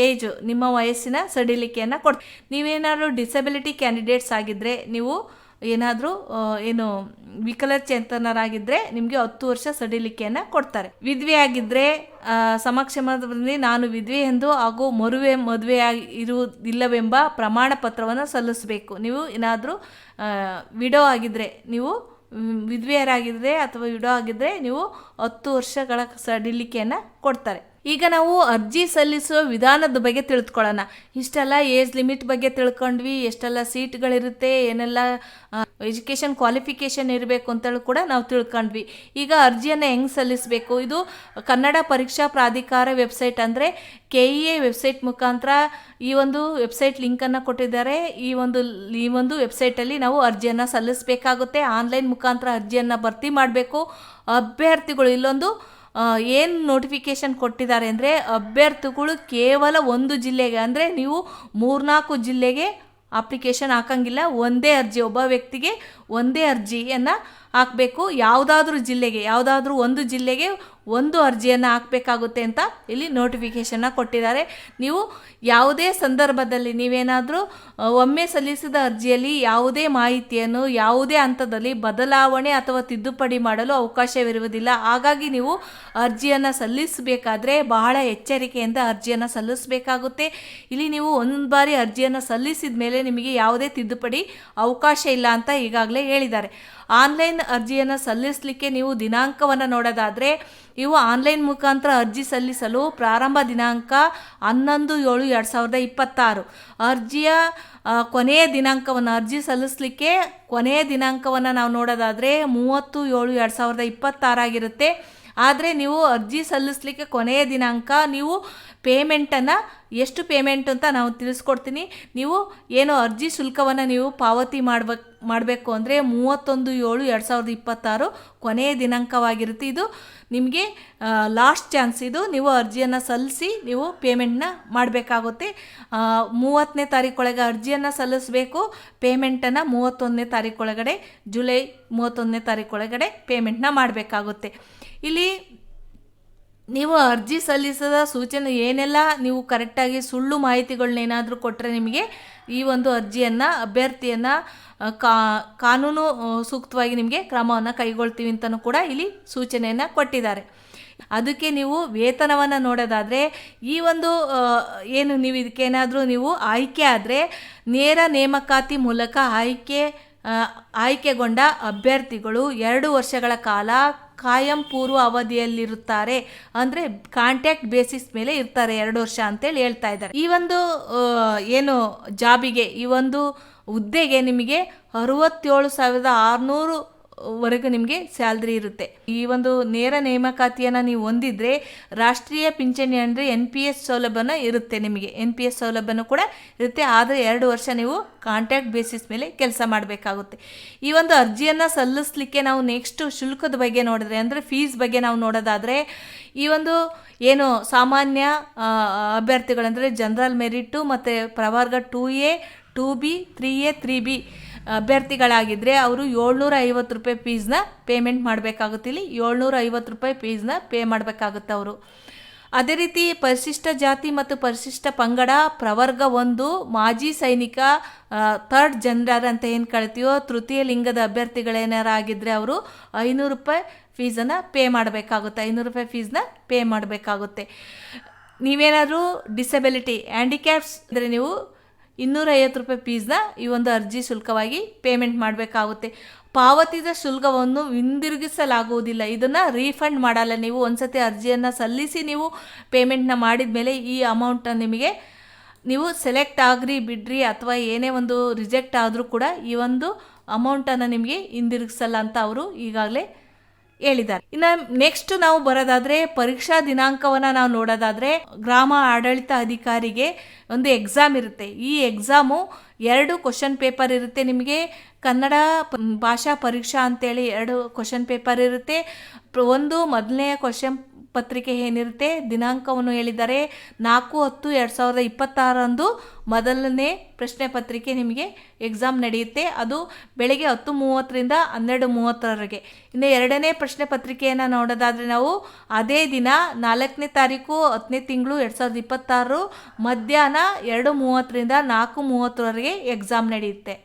ಏಜು ನಿಮ್ಮ ವಯಸ್ಸಿನ ಸಡಿಲಿಕೆಯನ್ನು ನೀವೇನಾದರೂ ಡಿಸಬಿಲಿಟಿ ಕ್ಯಾಂಡಿಡೇಟ್ಸ್ ಆಗಿದ್ದರೆ, ನೀವು ಏನಾದರೂ ವಿಕಲಚೇತನರಾಗಿದ್ದರೆ ನಿಮಗೆ 10 ವರ್ಷ ಸಡಿಲಿಕೆಯನ್ನು ಕೊಡ್ತಾರೆ. ವಿಧವೆ ಆಗಿದ್ದರೆ ಸಮಕ್ಷಮದಲ್ಲಿ ನಾನು ವಿಧವೆ ಎಂದು ಹಾಗೂ ಮದುವೆ ಇರುವುದಿಲ್ಲವೆಂಬ ಪ್ರಮಾಣ ಪತ್ರವನ್ನು ಸಲ್ಲಿಸಬೇಕು. ನೀವು ಏನಾದರೂ ವಿಡೋ ಆಗಿದ್ದರೆ, ನೀವು ವಿಧವೆಯರಾಗಿದ್ದರೆ ಅಥವಾ ವಿಡೋ ಆಗಿದ್ದರೆ ನೀವು 10 ವರ್ಷಗಳ ಸಡಿಲಿಕೆಯನ್ನು ಕೊಡ್ತಾರೆ. ಈಗ ನಾವು ಅರ್ಜಿ ಸಲ್ಲಿಸುವ ವಿಧಾನದ ಬಗ್ಗೆ ತಿಳಿದುಕೊಳ್ಳೋಣ. ಇಷ್ಟೆಲ್ಲ ಏಜ್ ಲಿಮಿಟ್ ಬಗ್ಗೆ ತಿಳ್ಕೊಂಡ್ವಿ, ಎಷ್ಟೆಲ್ಲ ಸೀಟ್ಗಳಿರುತ್ತೆ, ಏನೆಲ್ಲ ಎಜುಕೇಷನ್ ಕ್ವಾಲಿಫಿಕೇಷನ್ ಇರಬೇಕು ಅಂತೇಳಿ ಕೂಡ ನಾವು ತಿಳ್ಕೊಂಡ್ವಿ. ಈಗ ಅರ್ಜಿಯನ್ನು ಹೆಂಗೆ ಸಲ್ಲಿಸಬೇಕು? ಇದು ಕನ್ನಡ ಪರೀಕ್ಷಾ ಪ್ರಾಧಿಕಾರ ವೆಬ್ಸೈಟ್ ಅಂದರೆ KEA ವೆಬ್ಸೈಟ್ ಮುಖಾಂತರ ಈ ಒಂದು ವೆಬ್ಸೈಟ್ ಲಿಂಕನ್ನು ಕೊಟ್ಟಿದ್ದಾರೆ. ಈ ಒಂದು ವೆಬ್ಸೈಟಲ್ಲಿ ನಾವು ಅರ್ಜಿಯನ್ನು ಸಲ್ಲಿಸಬೇಕಾಗುತ್ತೆ. ಆನ್ಲೈನ್ ಮುಖಾಂತರ ಅರ್ಜಿಯನ್ನು ಭರ್ತಿ ಮಾಡಬೇಕು. ಅಭ್ಯರ್ಥಿಗಳು ಇಲ್ಲೊಂದು ಏನು ನೋಟಿಫಿಕೇಷನ್ ಕೊಟ್ಟಿದ್ದಾರೆ ಅಂದರೆ, ಅಭ್ಯರ್ಥಿಗಳು ಕೇವಲ ಒಂದು ಜಿಲ್ಲೆಗೆ, ಅಂದರೆ ನೀವು 3-4 ಜಿಲ್ಲೆಗೆ ಅಪ್ಲಿಕೇಶನ್ ಹಾಕಂಗಿಲ್ಲ. ಒಂದೇ ಅರ್ಜಿ, ಒಬ್ಬ ವ್ಯಕ್ತಿಗೆ ಒಂದೇ ಅರ್ಜಿಯನ್ನು ಹಾಕಬೇಕು. ಯಾವುದಾದ್ರೂ ಒಂದು ಜಿಲ್ಲೆಗೆ ಒಂದು ಅರ್ಜಿಯನ್ನು ಹಾಕಬೇಕಾಗುತ್ತೆ ಅಂತ ಇಲ್ಲಿ ನೋಟಿಫಿಕೇಷನ್ನ ಕೊಟ್ಟಿದ್ದಾರೆ. ನೀವು ಯಾವುದೇ ಸಂದರ್ಭದಲ್ಲಿ ನೀವೇನಾದರೂ ಒಮ್ಮೆ ಸಲ್ಲಿಸಿದ ಅರ್ಜಿಯಲ್ಲಿ ಯಾವುದೇ ಮಾಹಿತಿಯನ್ನು ಯಾವುದೇ ಹಂತದಲ್ಲಿ ಬದಲಾವಣೆ ಅಥವಾ ತಿದ್ದುಪಡಿ ಮಾಡಲು ಅವಕಾಶವಿರುವುದಿಲ್ಲ. ಹಾಗಾಗಿ ನೀವು ಅರ್ಜಿಯನ್ನು ಸಲ್ಲಿಸಬೇಕಾದ್ರೆ ಬಹಳ ಎಚ್ಚರಿಕೆಯಿಂದ ಅರ್ಜಿಯನ್ನು ಸಲ್ಲಿಸಬೇಕಾಗುತ್ತೆ. ಇಲ್ಲಿ ನೀವು ಒಂದು ಬಾರಿ ಅರ್ಜಿಯನ್ನು ಸಲ್ಲಿಸಿದ ಮೇಲೆ ನಿಮಗೆ ಯಾವುದೇ ತಿದ್ದುಪಡಿ ಅವಕಾಶ ಇಲ್ಲ ಅಂತ ಈಗಾಗಲೇ ಹೇಳಿದ್ದಾರೆ. ಆನ್ಲೈನ್ ಅರ್ಜಿಯನ್ನು ಸಲ್ಲಿಸಲಿಕ್ಕೆ ನೀವು ದಿನಾಂಕವನ್ನು ನೋಡೋದಾದರೆ, ಇವು ಆನ್ಲೈನ್ ಮುಖಾಂತರ ಅರ್ಜಿ ಸಲ್ಲಿಸಲು ಪ್ರಾರಂಭ ದಿನಾಂಕ 11/7/2026. ಅರ್ಜಿಯ ಕೊನೆಯ ದಿನಾಂಕವನ್ನು, ಅರ್ಜಿ ಸಲ್ಲಿಸಲಿಕ್ಕೆ ಕೊನೆಯ ದಿನಾಂಕವನ್ನು ನಾವು ನೋಡೋದಾದರೆ 30/7/2026 ಆಗಿರುತ್ತೆ. ಆದರೆ ನೀವು ಅರ್ಜಿ ಸಲ್ಲಿಸಲಿಕ್ಕೆ ಕೊನೆಯ ದಿನಾಂಕ, ನೀವು ಪೇಮೆಂಟನ್ನು ಎಷ್ಟು ಪೇಮೆಂಟ್ ಅಂತ ನಾವು ತಿಳಿಸ್ಕೊಡ್ತೀನಿ. ನೀವು ಏನು ಅರ್ಜಿ ಶುಲ್ಕವನ್ನು ನೀವು ಪಾವತಿ ಮಾಡಬೇಕು ಅಂದರೆ 31/7/2026 ಕೊನೆಯ ದಿನಾಂಕವಾಗಿರುತ್ತೆ. ಇದು ನಿಮಗೆ ಲಾಸ್ಟ್ ಚಾನ್ಸ್. ಇದು ನೀವು ಅರ್ಜಿಯನ್ನು ಸಲ್ಲಿಸಿ ನೀವು ಪೇಮೆಂಟ್ನ ಮಾಡಬೇಕಾಗುತ್ತೆ. 30ನೇ ತಾರೀಕೊಳಗೆ ಅರ್ಜಿಯನ್ನು ಸಲ್ಲಿಸಬೇಕು. ಪೇಮೆಂಟನ್ನು 31ನೇ ತಾರೀಕೊಳಗಡೆ, ಜುಲೈ 31ನೇ ತಾರೀಕೊಳಗಡೆ ಪೇಮೆಂಟ್ನ ಮಾಡಬೇಕಾಗುತ್ತೆ. ಇಲ್ಲಿ ನೀವು ಅರ್ಜಿ ಸಲ್ಲಿಸಿದ ಸೂಚನೆ ಏನೆಲ್ಲ ನೀವು ಕರೆಕ್ಟಾಗಿ ಸುಳ್ಳು ಮಾಹಿತಿಗಳನ್ನೇನಾದರೂ ಕೊಟ್ಟರೆ ನಿಮಗೆ ಈ ಒಂದು ಅರ್ಜಿಯನ್ನು, ಅಭ್ಯರ್ಥಿಯನ್ನು ಕಾನೂನು ಸೂಕ್ತವಾಗಿ ನಿಮಗೆ ಕ್ರಮವನ್ನು ಕೈಗೊಳ್ತೀವಿ ಅಂತಲೂ ಕೂಡ ಇಲ್ಲಿ ಸೂಚನೆಯನ್ನು ಕೊಟ್ಟಿದ್ದಾರೆ. ಅದಕ್ಕೆ ನೀವು ವೇತನವನ್ನು ನೋಡೋದಾದರೆ, ಈ ಒಂದು ಏನು ನೀವು ಇದಕ್ಕೇನಾದರೂ ನೀವು ಆಯ್ಕೆ ಆದರೆ ನೇರ ನೇಮಕಾತಿ ಮೂಲಕ ಆಯ್ಕೆಗೊಂಡ ಅಭ್ಯರ್ಥಿಗಳು 2 ವರ್ಷಗಳ ಕಾಲ ಕಾಯಂ ಪೂರ್ವ ಅವಧಿಯಲ್ಲಿರುತ್ತಾರೆ. ಅಂದರೆ ಕಾಂಟ್ಯಾಕ್ಟ್ ಬೇಸಿಸ್ ಮೇಲೆ ಇರ್ತಾರೆ 2 ವರ್ಷ ಅಂತೇಳಿ ಹೇಳ್ತಾ ಇದ್ದಾರೆ. ಈ ಒಂದು ಏನು ಜಾಬಿಗೆ, ಈ ಒಂದು ಹುದ್ದೆಗೆ ನಿಮಗೆ 67,600 ವರೆಗೂ ನಿಮಗೆ ಸ್ಯಾಲ್ರಿ ಇರುತ್ತೆ. ಈ ಒಂದು ನೇರ ನೇಮಕಾತಿಯನ್ನು ನೀವು ಹೊಂದಿದ್ರೆ ರಾಷ್ಟ್ರೀಯ ಪಿಂಚಣಿ ಅಂದರೆ NPS ಸೌಲಭ್ಯನ ಇರುತ್ತೆ. ನಿಮಗೆ NPS ಸೌಲಭ್ಯನೂ ಕೂಡ ಇರುತ್ತೆ. ಆದರೆ 2 ವರ್ಷ ನೀವು ಕಾಂಟ್ಯಾಕ್ಟ್ ಬೇಸಿಸ್ ಮೇಲೆ ಕೆಲಸ ಮಾಡಬೇಕಾಗುತ್ತೆ. ಈ ಒಂದು ಅರ್ಜಿಯನ್ನು ಸಲ್ಲಿಸಲಿಕ್ಕೆ ನಾವು ನೆಕ್ಸ್ಟು ಶುಲ್ಕದ ಬಗ್ಗೆ ನೋಡಿದ್ರೆ, ಅಂದರೆ ಫೀಸ್ ಬಗ್ಗೆ ನಾವು ನೋಡೋದಾದರೆ, ಈ ಒಂದು ಏನು ಸಾಮಾನ್ಯ ಅಭ್ಯರ್ಥಿಗಳಂದರೆ ಜನರಲ್ ಮೆರಿಟು ಮತ್ತು ಪ್ರವರ್ಗ 2A 2B 3A 3B ಅಭ್ಯರ್ಥಿಗಳಾಗಿದ್ದರೆ ಅವರು 750 ರೂಪಾಯಿ ಫೀಸ್ನ ಪೇಮೆಂಟ್ ಮಾಡಬೇಕಾಗುತ್ತೆ. ಇಲ್ಲಿ 750 ರೂಪಾಯಿ ಫೀಸ್ನ ಪೇ ಮಾಡಬೇಕಾಗುತ್ತೆ ಅವರು. ಅದೇ ರೀತಿ ಪರಿಶಿಷ್ಟ ಜಾತಿ ಮತ್ತು ಪರಿಶಿಷ್ಟ ಪಂಗಡ ಪ್ರವರ್ಗ 1 ಮಾಜಿ ಸೈನಿಕ, ಥರ್ಡ್ ಜೆಂಡರ್ ಅಂತ ಏನು ಕಳ್ತೀವೋ, ತೃತೀಯ ಲಿಂಗದ ಅಭ್ಯರ್ಥಿಗಳೇನಾರಾಗಿದ್ದರೆ ಅವರು 500 ರೂಪಾಯಿ ಫೀಸನ್ನು ಪೇ ಮಾಡಬೇಕಾಗುತ್ತೆ. 500 ರೂಪಾಯಿ ಫೀಸ್ನ ಪೇ ಮಾಡಬೇಕಾಗುತ್ತೆ. ನೀವೇನಾದರೂ ಡಿಸಬಿಲಿಟಿ ಹ್ಯಾಂಡಿಕ್ಯಾಪ್ಸ್ ಅಂದರೆ ನೀವು 250 ರೂಪಾಯಿ ಫೀಸ್ನ ಈ ಒಂದು ಅರ್ಜಿ ಶುಲ್ಕವಾಗಿ ಪೇಮೆಂಟ್ ಮಾಡಬೇಕಾಗುತ್ತೆ. ಪಾವತಿದ ಶುಲ್ಕವನ್ನು ಹಿಂದಿರುಗಿಸಲಾಗುವುದಿಲ್ಲ. ಇದನ್ನು ರೀಫಂಡ್ ಮಾಡಲ್ಲ. ನೀವು ಒಂದ್ಸತಿ ಅರ್ಜಿಯನ್ನು ಸಲ್ಲಿಸಿ ನೀವು ಪೇಮೆಂಟ್ನ ಮಾಡಿದ ಮೇಲೆ ಈ ಅಮೌಂಟನ್ನು ನಿಮಗೆ, ನೀವು ಸೆಲೆಕ್ಟ್ ಆಗ್ರಿ ಬಿಡ್ರಿ ಅಥವಾ ಏನೇ ಒಂದು ರಿಜೆಕ್ಟ್ ಆದರೂ ಕೂಡ ಈ ಒಂದು ಅಮೌಂಟನ್ನು ನಿಮಗೆ ಹಿಂದಿರುಗಿಸಲ್ಲ ಅಂತ ಅವರು ಈಗಾಗಲೇ ಹೇಳಿದ್ದಾರೆ. ಇನ್ನು ನೆಕ್ಸ್ಟ್ ನಾವು ಬರೋದಾದರೆ, ಪರೀಕ್ಷಾ ದಿನಾಂಕವನ್ನು ನಾವು ನೋಡೋದಾದರೆ, ಗ್ರಾಮ ಆಡಳಿತ ಅಧಿಕಾರಿಗೆ ಒಂದು ಎಕ್ಸಾಮ್ ಇರುತ್ತೆ. ಈ ಎಕ್ಸಾಮು 2 ಕ್ವಶನ್ ಪೇಪರ್ ಇರುತ್ತೆ. ನಿಮಗೆ ಕನ್ನಡ ಭಾಷಾ ಪರೀಕ್ಷಾ ಅಂತೇಳಿ 2 ಕ್ವಶನ್ ಪೇಪರ್ ಇರುತ್ತೆ. ಒಂದು ಮೊದಲನೆಯ ಕ್ವಶನ್ ಪತ್ರಿಕೆ ಏನಿರುತ್ತೆ ದಿನಾಂಕವನ್ನು ಹೇಳಿದ್ದಾರೆ 4/10/2026 ಮೊದಲನೇ ಪ್ರಶ್ನೆ ಪತ್ರಿಕೆ ನಿಮಗೆ ಎಕ್ಸಾಮ್ ನಡೆಯುತ್ತೆ. ಅದು ಬೆಳಗ್ಗೆ 10:30ರಿಂದ 12:30ರವರೆಗೆ. ಇನ್ನು ಎರಡನೇ ಪ್ರಶ್ನೆ ಪತ್ರಿಕೆಯನ್ನು ನೋಡೋದಾದರೆ ನಾವು ಅದೇ ದಿನ 4ನೇ ತಾರೀಕು 10ನೇ ತಿಂಗಳು 2026 ಮಧ್ಯಾಹ್ನ 2:30ರಿಂದ 4:30ರವರೆಗೆ ಎಕ್ಸಾಮ್ ನಡೆಯುತ್ತೆ.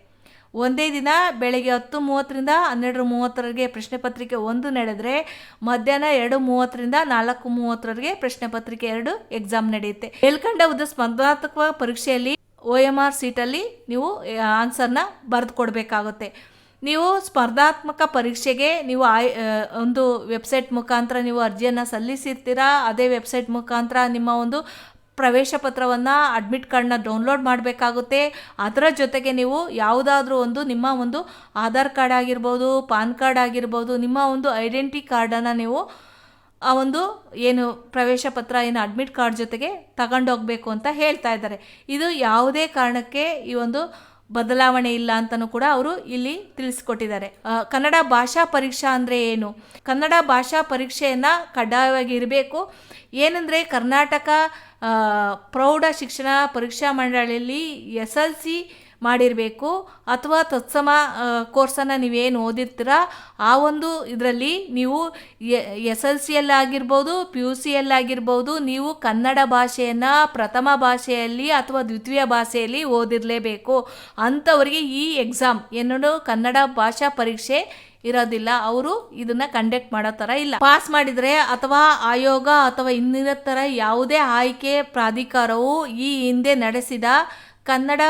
ಒಂದೇ ದಿನ ಬೆಳಗ್ಗೆ 10:30ರಿಂದ 12:30ರವರೆಗೆ ಪ್ರಶ್ನೆ ಪತ್ರಿಕೆ 1 ನಡೆದರೆ ಮಧ್ಯಾಹ್ನ 2:30ರಿಂದ 4:30ರವರೆಗೆ ಪ್ರಶ್ನೆ ಪತ್ರಿಕೆ 2 ಎಕ್ಸಾಮ್ ನಡೆಯುತ್ತೆ. ಮೇಲ್ಕಂಡ ಸ್ಪರ್ಧಾತ್ಮಕ ಪರೀಕ್ಷೆಯಲ್ಲಿ OMR ಸೀಟಲ್ಲಿ ನೀವು ಆನ್ಸರ್ನ ಬರೆದು ಕೊಡಬೇಕಾಗುತ್ತೆ. ನೀವು ಸ್ಪರ್ಧಾತ್ಮಕ ಪರೀಕ್ಷೆಗೆ ನೀವು ಒಂದು ವೆಬ್ಸೈಟ್ ಮುಖಾಂತರ ನೀವು ಅರ್ಜಿಯನ್ನು ಸಲ್ಲಿಸಿರ್ತೀರಾ. ಅದೇ ವೆಬ್ಸೈಟ್ ಮುಖಾಂತರ ನಿಮ್ಮ ಒಂದು ಪ್ರವೇಶ ಪತ್ರವನ್ನು ಅಡ್ಮಿಟ್ ಕಾರ್ಡ್ನ ಡೌನ್ಲೋಡ್ ಮಾಡಬೇಕಾಗುತ್ತೆ. ಅದರ ಜೊತೆಗೆ ನೀವು ಯಾವುದಾದ್ರೂ ಒಂದು ನಿಮ್ಮ ಒಂದು ಆಧಾರ್ ಕಾರ್ಡ್ ಆಗಿರ್ಬೋದು, ಪಾನ್ ಕಾರ್ಡ್ ಆಗಿರ್ಬೋದು, ನಿಮ್ಮ ಒಂದು ಐಡೆಂಟಿ ಕಾರ್ಡನ್ನು ನೀವು ಆ ಒಂದು ಏನು ಪ್ರವೇಶ ಪತ್ರ ಏನು ಅಡ್ಮಿಟ್ ಕಾರ್ಡ್ ಜೊತೆಗೆ ತಗೊಂಡೋಗ್ಬೇಕು ಅಂತ ಹೇಳ್ತಾ ಇದ್ದಾರೆ. ಇದು ಯಾವುದೇ ಕಾರಣಕ್ಕೆ ಈ ಒಂದು ಬದಲಾವಣೆ ಇಲ್ಲ ಅಂತಲೂ ಕೂಡ ಅವರು ಇಲ್ಲಿ ತಿಳಿಸ್ಕೊಟ್ಟಿದ್ದಾರೆ. ಕನ್ನಡ ಭಾಷಾ ಪರೀಕ್ಷಾ ಅಂದರೆ ಏನು? ಕನ್ನಡ ಭಾಷಾ ಪರೀಕ್ಷೆಯನ್ನು ಕಡ್ಡಾಯವಾಗಿ ಇರಬೇಕು. ಏನಂದರೆ ಕರ್ನಾಟಕ ಪ್ರೌಢ ಶಿಕ್ಷಣ ಪರೀಕ್ಷಾ ಮಂಡಳಿಯಲ್ಲಿ SLC ಮಾಡಿರಬೇಕು ಅಥವಾ ತತ್ಸಮ ಕೋರ್ಸನ್ನು ನೀವೇನು ಓದಿರ್ತೀರ ಆ ಒಂದು ಇದರಲ್ಲಿ ನೀವು SLCಯಲ್ಲಾಗಿರ್ಬೋದು, PUCಯಲ್ಲಾಗಿರ್ಬೋದು, ನೀವು ಕನ್ನಡ ಭಾಷೆಯನ್ನು ಪ್ರಥಮ ಭಾಷೆಯಲ್ಲಿ ಅಥವಾ ದ್ವಿತೀಯ ಭಾಷೆಯಲ್ಲಿ ಓದಿರಲೇಬೇಕು. ಅಂಥವರಿಗೆ ಈ ಎಕ್ಸಾಮ್ ಏನೋ ಕನ್ನಡ ಭಾಷಾ ಪರೀಕ್ಷೆ ಇರೋದಿಲ್ಲ. ಅವರು ಇದನ್ನ ಕಂಡಕ್ಟ್ ಮಾಡೋ ಥರ ಇಲ್ಲ. ಪಾಸ್ ಮಾಡಿದರೆ ಅಥವಾ ಆಯೋಗ ಅಥವಾ ಇನ್ನಿತರ ಯಾವುದೇ ಆಯ್ಕೆ ಪ್ರಾಧಿಕಾರವು ಈ ಹಿಂದೆ ನಡೆಸಿದ ಕನ್ನಡ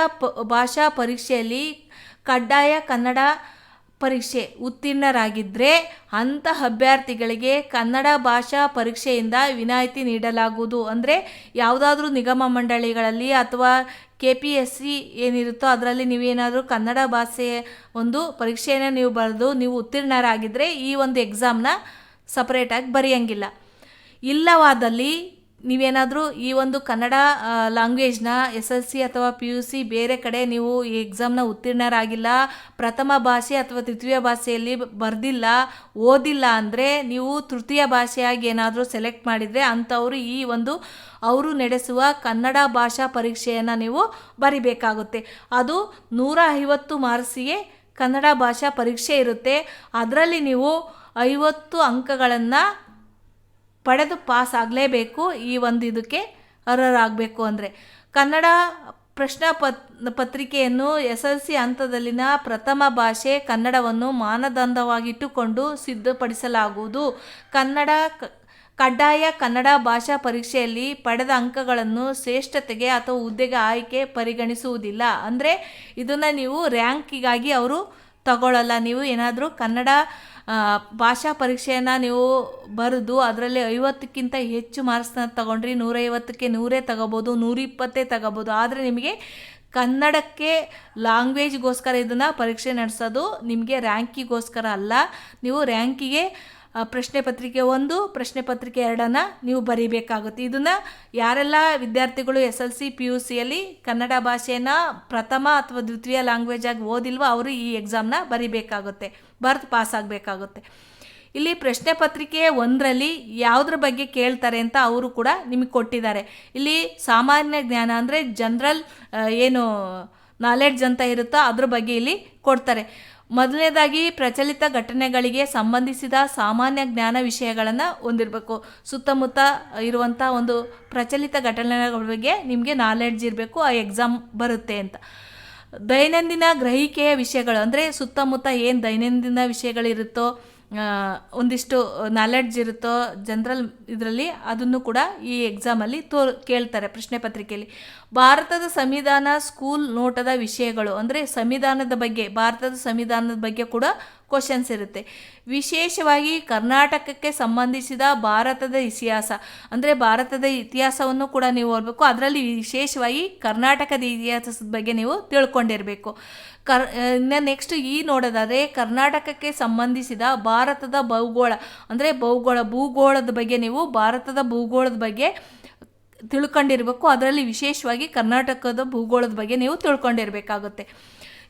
ಭಾಷಾ ಪರೀಕ್ಷೆಯಲ್ಲಿ ಕಡ್ಡಾಯ ಕನ್ನಡ ಪರೀಕ್ಷೆ ಉತ್ತೀರ್ಣರಾಗಿದ್ದರೆ ಅಂಥ ಅಭ್ಯರ್ಥಿಗಳಿಗೆ ಕನ್ನಡ ಭಾಷಾ ಪರೀಕ್ಷೆಯಿಂದ ವಿನಾಯಿತಿ ನೀಡಲಾಗುವುದು. ಅಂದರೆ ಯಾವುದಾದ್ರೂ ನಿಗಮ ಮಂಡಳಿಗಳಲ್ಲಿ ಅಥವಾ KPSC ಏನಿರುತ್ತೋ ಅದರಲ್ಲಿ ನೀವೇನಾದರೂ ಕನ್ನಡ ಭಾಷೆಯ ಒಂದು ಪರೀಕ್ಷೆಯನ್ನು ನೀವು ಬರೆದು ನೀವು ಉತ್ತೀರ್ಣರಾಗಿದ್ದರೆ ಈ ಒಂದು ಎಕ್ಸಾಮ್ನ ಸಪ್ರೇಟಾಗಿ ಬರೆಯೋಂಗಿಲ್ಲ. ಇಲ್ಲವಾದಲ್ಲಿ ನೀವೇನಾದರೂ ಈ ಒಂದು ಕನ್ನಡ ಲ್ಯಾಂಗ್ವೇಜ್ನ SLC ಅಥವಾ PUC ಬೇರೆ ಕಡೆ ನೀವು ಈ ಎಕ್ಸಾಮ್ನ ಉತ್ತೀರ್ಣರಾಗಿಲ್ಲ, ಪ್ರಥಮ ಭಾಷೆ ಅಥವಾ ತೃತೀಯ ಭಾಷೆಯಲ್ಲಿ ಬರೆದಿಲ್ಲ, ಓದಿಲ್ಲ ಅಂದರೆ ನೀವು ತೃತೀಯ ಭಾಷೆಯಾಗಿ ಏನಾದರೂ ಸೆಲೆಕ್ಟ್ ಮಾಡಿದರೆ ಅಂಥವರು ಈ ಒಂದು ಅವರು ನಡೆಸುವ ಕನ್ನಡ ಭಾಷಾ ಪರೀಕ್ಷೆಯನ್ನು ನೀವು ಬರಿಬೇಕಾಗುತ್ತೆ. ಅದು 150 ಮಾರ್ಕ್ಸಿಗೆ ಕನ್ನಡ ಭಾಷಾ ಪರೀಕ್ಷೆ ಇರುತ್ತೆ. ಅದರಲ್ಲಿ ನೀವು 50 ಅಂಕಗಳನ್ನು ಪಡೆದು ಪಾಸ್ ಆಗಲೇಬೇಕು. ಈ ಒಂದು ಇದಕ್ಕೆ ಅರ್ಹರಾಗಬೇಕು ಅಂದರೆ ಕನ್ನಡ ಪ್ರಶ್ನಾ ಪತ್ರಿಕೆಯನ್ನು SLC ಹಂತದಲ್ಲಿನ ಪ್ರಥಮ ಭಾಷೆ ಕನ್ನಡವನ್ನು ಮಾನದಂಡವಾಗಿಟ್ಟುಕೊಂಡು ಸಿದ್ಧಪಡಿಸಲಾಗುವುದು. ಕಡ್ಡಾಯ ಕನ್ನಡ ಭಾಷಾ ಪರೀಕ್ಷೆಯಲ್ಲಿ ಪಡೆದ ಅಂಕಗಳನ್ನು ಶ್ರೇಷ್ಠತೆಗೆ ಅಥವಾ ಹುದ್ದೆಗೆ ಆಯ್ಕೆ ಪರಿಗಣಿಸುವುದಿಲ್ಲ. ಅಂದರೆ ಇದನ್ನು ನೀವು ರ್ಯಾಂಕಿಗಾಗಿ ಅವರು ತಗೊಳ್ಳಲ್ಲ. ನೀವು ಏನಾದರೂ ಕನ್ನಡ ಭಾಷಾ ಪರೀಕ್ಷೆಯನ್ನು ನೀವು ಬರೆದು ಅದರಲ್ಲಿ 50ಕ್ಕಿಂತ ಹೆಚ್ಚು ಮಾರ್ಕ್ಸ್ನ ತಗೊಂಡ್ರಿ 150ಕ್ಕೆ 100 ತಗೋಬೋದು, 120 ತಗೋಬೋದು. ಆದರೆ ನಿಮಗೆ ಕನ್ನಡಕ್ಕೆ ಲ್ಯಾಂಗ್ವೇಜ್ಗೋಸ್ಕರ ಇದನ್ನು ಪರೀಕ್ಷೆ ನಡೆಸೋದು, ನಿಮಗೆ ರ್ಯಾಂಕಿಗೋಸ್ಕರ ಅಲ್ಲ. ನೀವು ರ್ಯಾಂಕಿಗೆ ಪ್ರಶ್ನೆ ಪತ್ರಿಕೆ 1 ಪ್ರಶ್ನೆ ಪತ್ರಿಕೆ 2 ನೀವು ಬರೀಬೇಕಾಗುತ್ತೆ. ಇದನ್ನು ಯಾರೆಲ್ಲ ವಿದ್ಯಾರ್ಥಿಗಳು SLC PUCಯಲ್ಲಿ ಕನ್ನಡ ಭಾಷೆಯನ್ನು ಪ್ರಥಮ ಅಥವಾ ದ್ವಿತೀಯ ಲ್ಯಾಂಗ್ವೇಜ್ ಆಗಿ ಓದಿಲ್ವೋ ಅವರು ಈ ಎಕ್ಸಾಮ್ನ ಬರೀಬೇಕಾಗುತ್ತೆ, ಬರೆದು ಪಾಸ್ ಆಗಬೇಕಾಗುತ್ತೆ. ಇಲ್ಲಿ ಪ್ರಶ್ನೆ ಪತ್ರಿಕೆ 1ರಲ್ಲಿ ಯಾವುದ್ರ ಬಗ್ಗೆ ಕೇಳ್ತಾರೆ ಅಂತ ಅವರು ಕೂಡ ನಿಮಗೆ ಕೊಟ್ಟಿದ್ದಾರೆ. ಇಲ್ಲಿ ಸಾಮಾನ್ಯ ಜ್ಞಾನ ಅಂದರೆ ಜನರಲ್ ಏನು ನಾಲೆಡ್ಜ್ ಅಂತ ಇರುತ್ತೋ ಅದ್ರ ಬಗ್ಗೆ ಇಲ್ಲಿ ಕೊಡ್ತಾರೆ. ಮೊದಲನೇದಾಗಿ ಪ್ರಚಲಿತ ಘಟನೆಗಳಿಗೆ ಸಂಬಂಧಿಸಿದ ಸಾಮಾನ್ಯ ಜ್ಞಾನ ವಿಷಯಗಳನ್ನು ಹೊಂದಿರಬೇಕು. ಸುತ್ತಮುತ್ತ ಇರುವಂಥ ಒಂದು ಪ್ರಚಲಿತ ಘಟನೆಗಳ ಬಗ್ಗೆ ನಿಮಗೆ ನಾಲೆಡ್ಜ್ ಇರಬೇಕು, ಆ ಎಕ್ಸಾಮ್ ಬರುತ್ತೆ ಅಂತ. ದೈನಂದಿನ ಗ್ರಹಿಕೆಯ ವಿಷಯಗಳು ಅಂದರೆ ಸುತ್ತಮುತ್ತ ಏನು ದೈನಂದಿನ ವಿಷಯಗಳಿರುತ್ತೋ ಒಂದಿಷ್ಟು ನಾಲೆಡ್ಜ್ ಇರುತ್ತೋ ಜನರಲ್ ಇದರಲ್ಲಿ ಅದನ್ನು ಕೂಡ ಈ ಎಕ್ಸಾಮಲ್ಲಿ ಕೇಳ್ತಾರೆ ಪ್ರಶ್ನೆ ಪತ್ರಿಕೆಯಲ್ಲಿ. ಭಾರತದ ಸಂವಿಧಾನ ಸ್ಕೂಲ್ ನೋಟದ ವಿಷಯಗಳು ಅಂದರೆ ಸಂವಿಧಾನದ ಬಗ್ಗೆ ಭಾರತದ ಸಂವಿಧಾನದ ಬಗ್ಗೆ ಕೂಡ ಕ್ವಶನ್ಸ್ ಇರುತ್ತೆ. ವಿಶೇಷವಾಗಿ ಕರ್ನಾಟಕಕ್ಕೆ ಸಂಬಂಧಿಸಿದ ಭಾರತದ ಇತಿಹಾಸ ಅಂದರೆ ಭಾರತದ ಇತಿಹಾಸವನ್ನು ಕೂಡ ನೀವು ಓದಬೇಕು. ಅದರಲ್ಲಿ ವಿಶೇಷವಾಗಿ ಕರ್ನಾಟಕದ ಇತಿಹಾಸದ ಬಗ್ಗೆ ನೀವು ತಿಳ್ಕೊಂಡಿರಬೇಕು. ಇನ್ನು ನೆಕ್ಸ್ಟ್ ನೋಡೋದಾದರೆ ಕರ್ನಾಟಕಕ್ಕೆ ಸಂಬಂಧಿಸಿದ ಭಾರತದ ಭೂಗೋಳ ಅಂದರೆ ಭೂಗೋಳದ ಬಗ್ಗೆ ನೀವು ಭಾರತದ ಭೂಗೋಳದ ಬಗ್ಗೆ ತಿಳ್ಕೊಂಡಿರಬೇಕು. ಅದರಲ್ಲಿ ವಿಶೇಷವಾಗಿ ಕರ್ನಾಟಕದ ಭೂಗೋಳದ ಬಗ್ಗೆ ನೀವು ತಿಳ್ಕೊಂಡಿರಬೇಕಾಗುತ್ತೆ.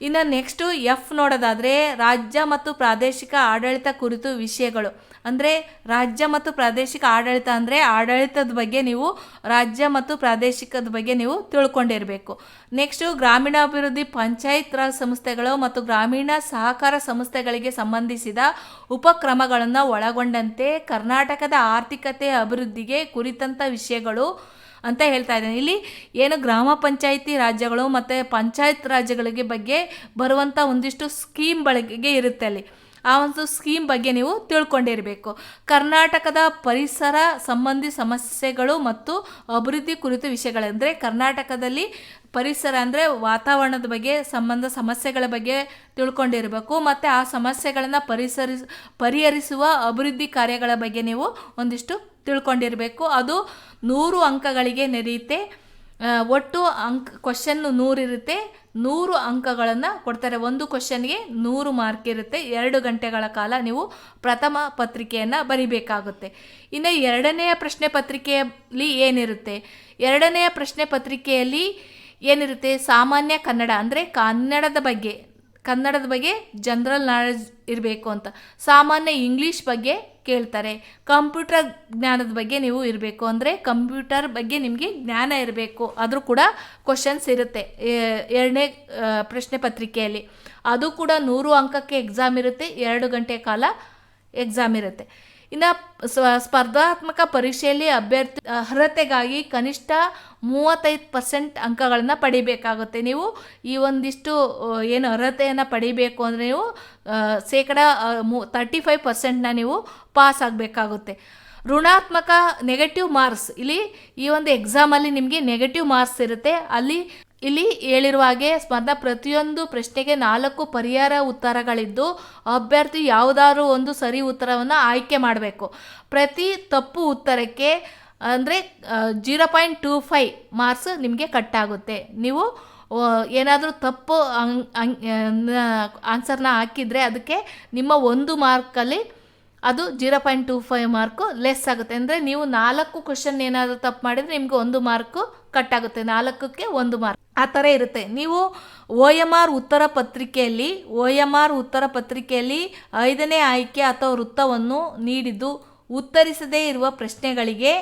ಇನ್ನು ನೆಕ್ಸ್ಟು ಎಫ್ ನೋಡೋದಾದರೆ ರಾಜ್ಯ ಮತ್ತು ಪ್ರಾದೇಶಿಕ ಆಡಳಿತ ಕುರಿತು ವಿಷಯಗಳು. ಅಂದರೆ ರಾಜ್ಯ ಮತ್ತು ಪ್ರಾದೇಶಿಕ ಆಡಳಿತ ಅಂದರೆ ಆಡಳಿತದ ಬಗ್ಗೆ ನೀವು ರಾಜ್ಯ ಮತ್ತು ಪ್ರಾದೇಶಿಕದ ಬಗ್ಗೆ ನೀವು ತಿಳ್ಕೊಂಡಿರಬೇಕು. ನೆಕ್ಸ್ಟು ಗ್ರಾಮೀಣಾಭಿವೃದ್ಧಿ ಪಂಚಾಯತ್ ರಾಜ್ ಸಂಸ್ಥೆಗಳು ಮತ್ತು ಗ್ರಾಮೀಣ ಸಹಕಾರ ಸಂಸ್ಥೆಗಳಿಗೆ ಸಂಬಂಧಿಸಿದ ಉಪಕ್ರಮಗಳನ್ನು ಒಳಗೊಂಡಂತೆ ಕರ್ನಾಟಕದ ಆರ್ಥಿಕತೆ ಅಭಿವೃದ್ಧಿಗೆ ಕುರಿತಂಥ ವಿಷಯಗಳು ಅಂತ ಹೇಳ್ತಾ ಇದ್ದೇನೆ. ಇಲ್ಲಿ ಏನು ಗ್ರಾಮ ಪಂಚಾಯಿತಿ ರಾಜ್ಯಗಳು ಮತ್ತು ಪಂಚಾಯತ್ ರಾಜ್ಯಗಳಿಗೆ ಬಗ್ಗೆ ಬರುವಂಥ ಒಂದಿಷ್ಟು ಸ್ಕೀಮ್ ಬಗ್ಗೆ ಇರುತ್ತೆ ಅಲ್ಲಿ. ಆ ಒಂದು ಸ್ಕೀಮ್ ಬಗ್ಗೆ ನೀವು ತಿಳ್ಕೊಂಡಿರಬೇಕು. ಕರ್ನಾಟಕದ ಪರಿಸರ ಸಂಬಂಧಿ ಸಮಸ್ಯೆಗಳು ಮತ್ತು ಅಭಿವೃದ್ಧಿ ಕುರಿತು ವಿಷಯಗಳಂದರೆ ಕರ್ನಾಟಕದಲ್ಲಿ ಪರಿಸರ ಅಂದರೆ ವಾತಾವರಣದ ಬಗ್ಗೆ ಸಮಸ್ಯೆಗಳ ಬಗ್ಗೆ ತಿಳ್ಕೊಂಡಿರಬೇಕು. ಮತ್ತು ಆ ಸಮಸ್ಯೆಗಳನ್ನು ಪರಿಹರಿಸುವ ಅಭಿವೃದ್ಧಿ ಕಾರ್ಯಗಳ ಬಗ್ಗೆ ನೀವು ಒಂದಿಷ್ಟು ತಿಳ್ಕೊಂಡಿರಬೇಕು. ಅದು 100 ಅಂಕಗಳಿಗೆ ನಡೆಯುತ್ತೆ. ಒಟ್ಟು ಕ್ವಶನ್ನು 100 ಇರುತ್ತೆ. 100 ಅಂಕಗಳನ್ನು ಕೊಡ್ತಾರೆ. ಒಂದು ಕ್ವಶನ್ಗೆ 100 ಮಾರ್ಕ್ ಇರುತ್ತೆ. 2 ಗಂಟೆಗಳ ಕಾಲ ನೀವು ಪ್ರಥಮ ಪತ್ರಿಕೆಯನ್ನು ಬರಿಬೇಕಾಗುತ್ತೆ. ಇನ್ನು ಎರಡನೆಯ ಪ್ರಶ್ನೆ ಪತ್ರಿಕೆಯಲ್ಲಿ ಏನಿರುತ್ತೆ? ಎರಡನೆಯ ಪ್ರಶ್ನೆ ಪತ್ರಿಕೆಯಲ್ಲಿ ಏನಿರುತ್ತೆ? ಸಾಮಾನ್ಯ ಕನ್ನಡ ಅಂದರೆ ಕನ್ನಡದ ಬಗ್ಗೆ ಜನರಲ್ ನಾಲೆಡ್ಜ್ ಇರಬೇಕು ಅಂತ. ಸಾಮಾನ್ಯ ಇಂಗ್ಲೀಷ್ ಬಗ್ಗೆ ಕೇಳ್ತಾರೆ. ಕಂಪ್ಯೂಟರ್ ಜ್ಞಾನದ ಬಗ್ಗೆ ನೀವು ಇರಬೇಕು, ಅಂದರೆ ಕಂಪ್ಯೂಟರ್ ಬಗ್ಗೆ ನಿಮಗೆ ಜ್ಞಾನ ಇರಬೇಕು. ಆದರೂ ಕೂಡ ಕ್ವಶನ್ಸ್ ಇರುತ್ತೆ ಎರಡನೇ ಪ್ರಶ್ನೆ ಪತ್ರಿಕೆಯಲ್ಲಿ. ಅದು ಕೂಡ 100 ಅಂಕಕ್ಕೆ ಎಕ್ಸಾಮ್ ಇರುತ್ತೆ. 2 ಗಂಟೆ ಕಾಲ ಎಕ್ಸಾಮ್ ಇರುತ್ತೆ. ಇನ್ನು ಸ್ಪರ್ಧಾತ್ಮಕ ಪರೀಕ್ಷೆಯಲ್ಲಿ ಅಭ್ಯರ್ಥಿ ಅರ್ಹತೆಗಾಗಿ ಕನಿಷ್ಠ 35% ಅಂಕಗಳನ್ನು ಪಡಿಬೇಕಾಗುತ್ತೆ. ನೀವು ಈ ಒಂದಿಷ್ಟು ಏನು ಅರ್ಹತೆಯನ್ನು ಪಡಿಬೇಕು ಅಂದರೆ ನೀವು ಶೇಕಡ 35% ನೀವು ಪಾಸ್ ಆಗಬೇಕಾಗುತ್ತೆ. ಋಣಾತ್ಮಕ ನೆಗೆಟಿವ್ ಮಾರ್ಕ್ಸ್, ಇಲ್ಲಿ ಈ ಒಂದು ಎಕ್ಸಾಮಲ್ಲಿ ನಿಮಗೆ ನೆಗೆಟಿವ್ ಮಾರ್ಕ್ಸ್ ಇರುತ್ತೆ. ಇಲ್ಲಿ ಹೇಳಿರುವ ಹಾಗೆ ಪ್ರತಿಯೊಂದು ಪ್ರಶ್ನೆಗೆ 4 ಪರ್ಯಾಯ ಉತ್ತರಗಳಿದ್ದು ಅಭ್ಯರ್ಥಿ ಯಾವುದಾದ್ರೂ ಒಂದು ಸರಿ ಉತ್ತರವನ್ನು ಆಯ್ಕೆ ಮಾಡಬೇಕು. ಪ್ರತಿ ತಪ್ಪು ಉತ್ತರಕ್ಕೆ ಅಂದರೆ 0.25 ಮಾರ್ಕ್ಸ್ ನಿಮಗೆ ಕಟ್ಟಾಗುತ್ತೆ. ನೀವು ಏನಾದರೂ ತಪ್ಪು ಆನ್ಸರ್ನ ಹಾಕಿದರೆ ಅದಕ್ಕೆ ನಿಮ್ಮ 1 ಮಾರ್ಕಲ್ಲಿ ಅದು 0.25 ಮಾರ್ಕು ಲೆಸ್ ಆಗುತ್ತೆ. ಅಂದರೆ ನೀವು 4 ಕ್ವಶನ್ ಏನಾದರೂ ತಪ್ಪು ಮಾಡಿದರೆ ನಿಮಗೆ 1 ಮಾರ್ಕು ಕಟ್ಟಾಗುತ್ತೆ. 4ಕ್ಕೆ 1 ಮಾರ್ಕ್ ಆ ಥರ ಇರುತ್ತೆ. ನೀವು OMR ಉತ್ತರ ಪತ್ರಿಕೆಯಲ್ಲಿ 5ನೇ ಆಯ್ಕೆ ಅಥವಾ ವೃತ್ತವನ್ನು ನೀಡಿದ್ದು ಉತ್ತರಿಸದೇ ಇರುವ ಪ್ರಶ್ನೆಗಳಿಗೆ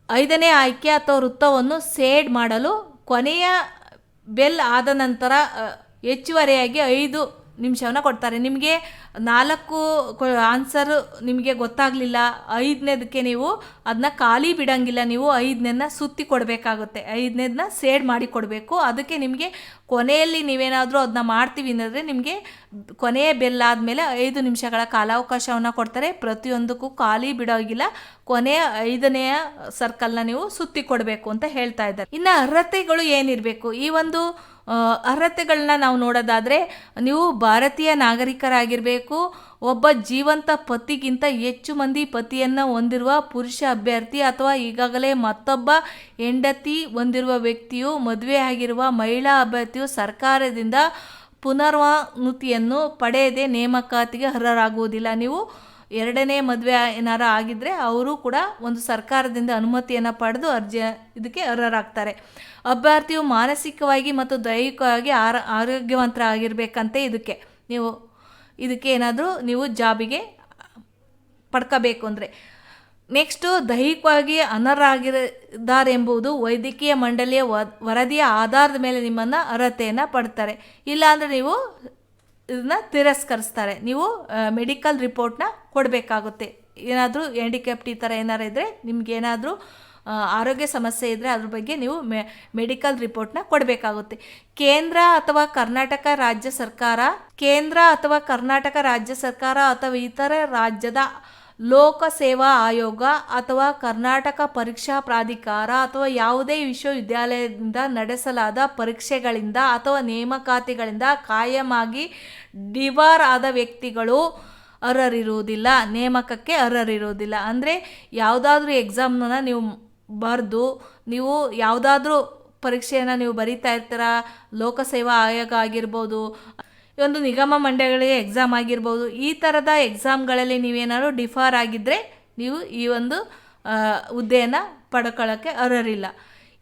5ನೇ ಆಯ್ಕೆ ಅಥವಾ ವೃತ್ತವನ್ನು ಸೇಡ್ ಮಾಡಲು ಕೊನೆಯ ಬೆಲ್ ಆದ ನಂತರ ಹೆಚ್ಚುವರಿಯಾಗಿ 5 ನಿಮಿಷವನ್ನು ಕೊಡ್ತಾರೆ. ನಿಮಗೆ 4 ಆನ್ಸರು ನಿಮಗೆ ಗೊತ್ತಾಗಲಿಲ್ಲ, 5ನೇದಕ್ಕೆ ನೀವು ಅದನ್ನ ಖಾಲಿ ಬಿಡೋಂಗಿಲ್ಲ. ನೀವು 5ನೇದನ್ನ ಸುತ್ತಿ ಕೊಡಬೇಕಾಗುತ್ತೆ. 5ನೇದನ್ನ ಸೇಡ್ ಮಾಡಿ ಕೊಡಬೇಕು. ಅದಕ್ಕೆ ನಿಮಗೆ ಕೊನೆಯಲ್ಲಿ ನೀವೇನಾದರೂ ಅದನ್ನ ಮಾಡ್ತೀವಿ ಅಂದರೆ ನಿಮಗೆ ಕೊನೆಯ ಬೆಲ್ ಆದಮೇಲೆ 5 ನಿಮಿಷಗಳ ಕಾಲಾವಕಾಶವನ್ನು ಕೊಡ್ತಾರೆ. ಪ್ರತಿಯೊಂದಕ್ಕೂ ಖಾಲಿ ಬಿಡೋಗಿಲ್ಲ. ಕೊನೆಯ 5ನೆಯ ಸರ್ಕಲ್ನ ನೀವು ಸುತ್ತಿ ಕೊಡಬೇಕು ಅಂತ ಹೇಳ್ತಾ ಇದ್ದಾರೆ. ಇನ್ನು ಅರ್ಹತೆಗಳು ಏನಿರಬೇಕು? ಈ ಒಂದು ಅರ್ಹತೆಗಳನ್ನ ನಾವು ನೋಡೋದಾದರೆ ನೀವು ಭಾರತೀಯ ನಾಗರಿಕರಾಗಿರಬೇಕು. ಒಬ್ಬ ಜೀವಂತ ಪತಿಗಿಂತ ಹೆಚ್ಚು ಮಂದಿ ಪತಿಯನ್ನು ಹೊಂದಿರುವ ಪುರುಷ ಅಭ್ಯರ್ಥಿ ಅಥವಾ ಈಗಾಗಲೇ ಮತ್ತೊಬ್ಬ ಹೆಂಡತಿ ಹೊಂದಿರುವ ವ್ಯಕ್ತಿಯು ಮದುವೆಯಾಗಿರುವ ಮಹಿಳಾ ಅಭ್ಯರ್ಥಿಯು ಸರ್ಕಾರದಿಂದ ಪುನರ್ವಸತಿಯನ್ನು ಪಡೆಯದೆ ನೇಮಕಾತಿಗೆ ಅರ್ಹರಾಗುವುದಿಲ್ಲ. ನೀವು 2ನೇ ಮದುವೆ ಏನಾರು ಆಗಿದ್ದರೆ ಅವರು ಕೂಡ ಒಂದು ಸರ್ಕಾರದಿಂದ ಅನುಮತಿಯನ್ನು ಪಡೆದು ಇದಕ್ಕೆ ಅರ್ಹರಾಗ್ತಾರೆ. ಅಭ್ಯರ್ಥಿಯು ಮಾನಸಿಕವಾಗಿ ಮತ್ತು ದೈಹಿಕವಾಗಿ ಆರೋಗ್ಯವಂತರಾಗಿರ್ಬೇಕಂತೆ. ಇದಕ್ಕೆ ಏನಾದರೂ ನೀವು ಜಾಬಿಗೆ ಪಡ್ಕೋಬೇಕು ಅಂದರೆ. ನೆಕ್ಸ್ಟು ದೈಹಿಕವಾಗಿ ಅನರ್ಹರಾಗಿದ್ದಾರೆಂಬುದು ವೈದ್ಯಕೀಯ ಮಂಡಳಿಯ ವರದಿಯ ಆಧಾರದ ಮೇಲೆ ನಿಮ್ಮನ್ನು ಅರ್ಹತೆಯನ್ನು ಪಡ್ತಾರೆ. ಇಲ್ಲಾಂದರೆ ನೀವು ಇದನ್ನ ತಿರಸ್ಕರಿಸ್ತಾರೆ. ನೀವು ಮೆಡಿಕಲ್ ರಿಪೋರ್ಟ್ನ ಕೊಡಬೇಕಾಗುತ್ತೆ. ಏನಾದರೂ ಹ್ಯಾಂಡಿಕ್ಯಾಪ್ಟ್ ಈ ಥರ ಏನಾರು ಇದ್ದರೆ, ನಿಮಗೇನಾದರೂ ಆರೋಗ್ಯ ಸಮಸ್ಯೆ ಇದ್ದರೆ ಅದ್ರ ಬಗ್ಗೆ ನೀವು ಮೆಡಿಕಲ್ ರಿಪೋರ್ಟ್ನ ಕೊಡಬೇಕಾಗುತ್ತೆ. ಕೇಂದ್ರ ಅಥವಾ ಕರ್ನಾಟಕ ರಾಜ್ಯ ಸರ್ಕಾರ ಅಥವಾ ಇತರ ರಾಜ್ಯದ ಲೋಕಸೇವಾ ಆಯೋಗ ಅಥವಾ ಕರ್ನಾಟಕ ಪರೀಕ್ಷಾ ಪ್ರಾಧಿಕಾರ ಅಥವಾ ಯಾವುದೇ ವಿಶ್ವವಿದ್ಯಾಲಯದಿಂದ ನಡೆಸಲಾದ ಪರೀಕ್ಷೆಗಳಿಂದ ಅಥವಾ ನೇಮಕಾತಿಗಳಿಂದ ಕಾಯಮಾಗಿ ಡಿಬಾರ್ ಆದ ವ್ಯಕ್ತಿಗಳು ಅರ್ಹರಿರುವುದಿಲ್ಲ, ನೇಮಕಕ್ಕೆ ಅರ್ಹರಿರುವುದಿಲ್ಲ. ಅಂದರೆ ಯಾವುದಾದ್ರೂ ಎಕ್ಸಾಮ್ನ ನೀವು ಬರೆದು ನೀವು ಯಾವುದಾದ್ರೂ ಪರೀಕ್ಷೆಯನ್ನು ನೀವು ಬರೀತಾ ಇರ್ತೀರ, ಲೋಕಸೇವಾ ಆಯೋಗ ಆಗಿರ್ಬೋದು, ಒಂದು ನಿಗಮ ಮಂಡಳಿಗೆ ಎಕ್ಸಾಮ್ ಆಗಿರ್ಬೋದು, ಈ ಥರದ ಎಕ್ಸಾಮ್ಗಳಲ್ಲಿ ನೀವೇನಾದ್ರು ಡಿಫಾರ್ ಆಗಿದ್ದರೆ ನೀವು ಈ ಒಂದು ಹುದ್ದೆಯನ್ನು ಪಡ್ಕೊಳ್ಳೋಕ್ಕೆ ಅರ್ಹರಿಲ್ಲ.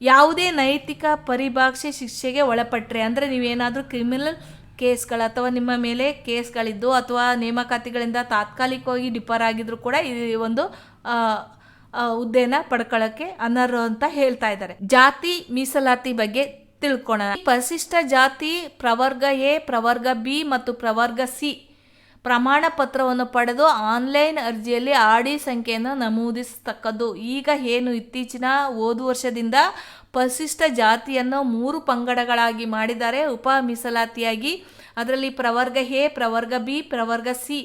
ಯಾವುದೇ ನೈತಿಕ ಪರಿಭಾಷೆ ಶಿಕ್ಷೆಗೆ ಒಳಪಟ್ಟರೆ, ಅಂದರೆ ನೀವೇನಾದರೂ ಕ್ರಿಮಿನಲ್ ಕೇಸ್ಗಳು ಅಥವಾ ನಿಮ್ಮ ಮೇಲೆ ಕೇಸ್ಗಳಿದ್ದು ಅಥವಾ ನೇಮಕಾತಿಗಳಿಂದ ತಾತ್ಕಾಲಿಕವಾಗಿ ಡಿಫರ್ ಆಗಿದ್ರು ಕೂಡ ಈ ಒಂದು ಹುದ್ದೆನ ಪಡ್ಕೊಳ್ಳೋಕ್ಕೆ ಅನರ್ಹ ಅಂತ ಹೇಳ್ತಾ ಇದ್ದಾರೆ. ಜಾತಿ ಮೀಸಲಾತಿ ಬಗ್ಗೆ ತಿಳ್ಕೊಳ್ಳೋಣ. ಪರಿಶಿಷ್ಟ ಜಾತಿ ಪ್ರವರ್ಗ ಎ, ಪ್ರವರ್ಗ ಬಿ ಮತ್ತು ಪ್ರವರ್ಗ ಸಿ ಪ್ರಮಾಣ ಪತ್ರವನ್ನು ಪಡೆದು ಆನ್ಲೈನ್ ಅರ್ಜಿಯಲ್ಲಿ ಆಡಿ ಸಂಖ್ಯೆಯನ್ನು ನಮೂದಿಸತಕ್ಕದ್ದು. ಈಗ ಏನು ಇತ್ತೀಚಿನ ಹೋದ ವರ್ಷದಿಂದ ಪರಿಶಿಷ್ಟ ಜಾತಿಯನ್ನು 3 ಪಂಗಡಗಳಾಗಿ ಮಾಡಿದ್ದಾರೆ ಉಪ ಮೀಸಲಾತಿಯಾಗಿ. ಅದರಲ್ಲಿ ಪ್ರವರ್ಗ ಎ, ಪ್ರವರ್ಗ ಬಿ, ಪ್ರವರ್ಗ ಸಿ.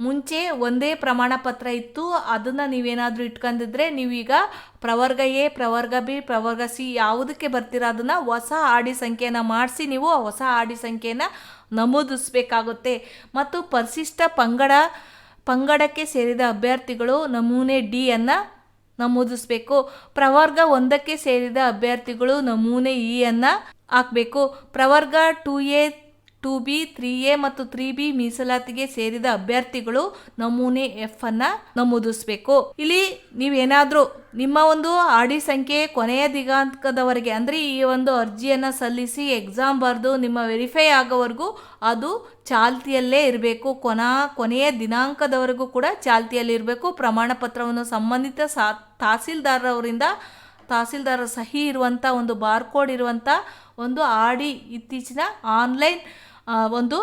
ಮುಂಚೆ ಒಂದೇ ಪ್ರಮಾಣ ಪತ್ರ ಇತ್ತು, ಅದನ್ನು ನೀವೇನಾದರೂ ಇಟ್ಕೊಂಡಿದ್ರೆ ನೀವೀಗ ಪ್ರವರ್ಗ ಎ, ಪ್ರವರ್ಗ ಬಿ, ಪ್ರವರ್ಗ ಸಿ ಯಾವುದಕ್ಕೆ ಬರ್ತೀರಾ ಅದನ್ನು ಹೊಸ ಆಡಿ ಸಂಖ್ಯೆಯನ್ನು ಮಾಡಿಸಿ ನೀವು ಹೊಸ ಆಡಿ ಸಂಖ್ಯೆಯನ್ನು ನಮೂದಿಸಬೇಕಾಗುತ್ತೆ. ಮತ್ತು ಪರಿಶಿಷ್ಟ ಪಂಗಡಕ್ಕೆ ಸೇರಿದ ಅಭ್ಯರ್ಥಿಗಳು ನಮೂನೆ ಡಿ ಅನ್ನು ನಮೂದಿಸಬೇಕು. ಪ್ರವರ್ಗ 1ಕ್ಕೆ ಸೇರಿದ ಅಭ್ಯರ್ಥಿಗಳು ನಮೂನೆ ಇ ಅನ್ನು ಹಾಕಬೇಕು. ಪ್ರವರ್ಗ 2A, 2B, 3A ಮತ್ತು 3B ಮೀಸಲಾತಿಗೆ ಸೇರಿದ ಅಭ್ಯರ್ಥಿಗಳು ನಮೂನೆ ಎಫ್ ಅನ್ನ ನಮೂದಿಸಬೇಕು. ಇಲ್ಲಿ ನೀವೇನಾದ್ರೂ ನಿಮ್ಮ ಒಂದು ಆಡಿ ಸಂಖ್ಯೆ ಕೊನೆಯ ದಿನಾಂಕದವರೆಗೆ ಅಂದ್ರೆ ಈ ಒಂದು ಅರ್ಜಿಯನ್ನ ಸಲ್ಲಿಸಿ ಎಕ್ಸಾಮ್ ಬರೆದು ನಿಮ್ಮ ವೆರಿಫೈ ಆಗೋವರೆಗೂ ಅದು ಚಾಲ್ತಿಯಲ್ಲೇ ಇರಬೇಕು. ಕೊನೆಯ ದಿನಾಂಕದವರೆಗೂ ಕೂಡ ಚಾಲ್ತಿಯಲ್ಲಿ ಇರಬೇಕು. ಪ್ರಮಾಣ ಪತ್ರವನ್ನು ಸಂಬಂಧಿತ ತಹಸೀಲ್ದಾರರ ಸಹಿ ಇರುವಂಥ ಒಂದು ಬಾರ್ಕೋಡ್ ಇರುವಂಥ ಒಂದು ಆಡಿ ಇತ್ತೀಚಿನ ಆನ್ಲೈನ್ ಒಂದು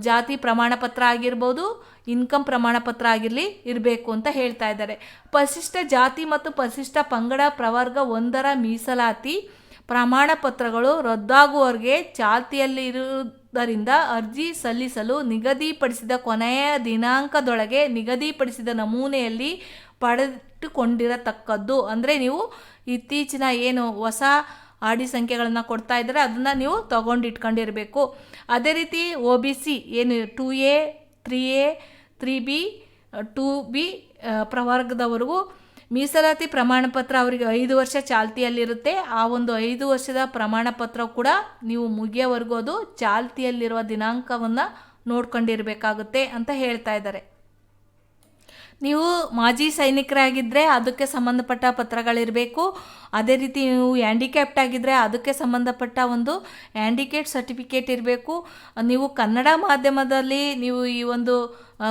ಜಾತಿ ಪ್ರಮಾಣ ಪತ್ರ ಆಗಿರ್ಬೋದು, ಇನ್ಕಮ್ ಪ್ರಮಾಣ ಪತ್ರ ಆಗಿರಲಿ ಇರಬೇಕು ಅಂತ ಹೇಳ್ತಾ ಇದ್ದಾರೆ. ಪರಿಶಿಷ್ಟ ಜಾತಿ ಮತ್ತು ಪರಿಶಿಷ್ಟ ಪಂಗಡ ಪ್ರವರ್ಗ 1ರ ಮೀಸಲಾತಿ ಪ್ರಮಾಣ ಪತ್ರಗಳು ರದ್ದಾಗುವವರೆಗೆ ಚಾಲ್ತಿಯಲ್ಲಿ ಇರುವುದರಿಂದ ಅರ್ಜಿ ಸಲ್ಲಿಸಲು ನಿಗದಿಪಡಿಸಿದ ಕೊನೆಯ ದಿನಾಂಕದೊಳಗೆ ನಿಗದಿಪಡಿಸಿದ ನಮೂನೆಯಲ್ಲಿ ಪಡೆದುಕೊಂಡಿರತಕ್ಕದ್ದು. ಅಂದರೆ ನೀವು ಇತ್ತೀಚಿನ ಏನು ಹೊಸ ಆಡಿ ಸಂಖ್ಯೆಗಳನ್ನು ಕೊಡ್ತಾ ಇದ್ದಾರೆ ಅದನ್ನು ನೀವು ತಗೊಂಡಿಟ್ಕೊಂಡಿರಬೇಕು. ಅದೇ ರೀತಿ OBC ಏನು 2A, 3A, 3B, 2B ಪ್ರವರ್ಗದವರೆಗೂ ಮೀಸಲಾತಿ ಪ್ರಮಾಣ ಪತ್ರ ಅವರಿಗೆ 5 ವರ್ಷ ಚಾಲ್ತಿಯಲ್ಲಿರುತ್ತೆ. ಆ ಒಂದು 5 ವರ್ಷದ ಪ್ರಮಾಣ ಪತ್ರ ಕೂಡ ನೀವು ಮುಗಿಯೋವರೆಗೂ ಅದು ಚಾಲ್ತಿಯಲ್ಲಿರುವ ದಿನಾಂಕವನ್ನು ನೋಡ್ಕೊಂಡಿರಬೇಕಾಗುತ್ತೆ ಅಂತ ಹೇಳ್ತಾ ಇದ್ದಾರೆ. ನೀವು ಮಾಜಿ ಸೈನಿಕರಾಗಿದ್ದರೆ ಅದಕ್ಕೆ ಸಂಬಂಧಪಟ್ಟ ಪತ್ರಗಳಿರಬೇಕು. ಅದೇ ರೀತಿ ನೀವು ಹ್ಯಾಂಡಿಕ್ಯಾಪ್ಟ್ ಆಗಿದ್ದರೆ ಅದಕ್ಕೆ ಸಂಬಂಧಪಟ್ಟ ಒಂದು ಹ್ಯಾಂಡಿಕ್ಯಾಪ್ಟ್ ಸರ್ಟಿಫಿಕೇಟ್ ಇರಬೇಕು. ನೀವು ಕನ್ನಡ ಮಾಧ್ಯಮದಲ್ಲಿ ನೀವು ಈ ಒಂದು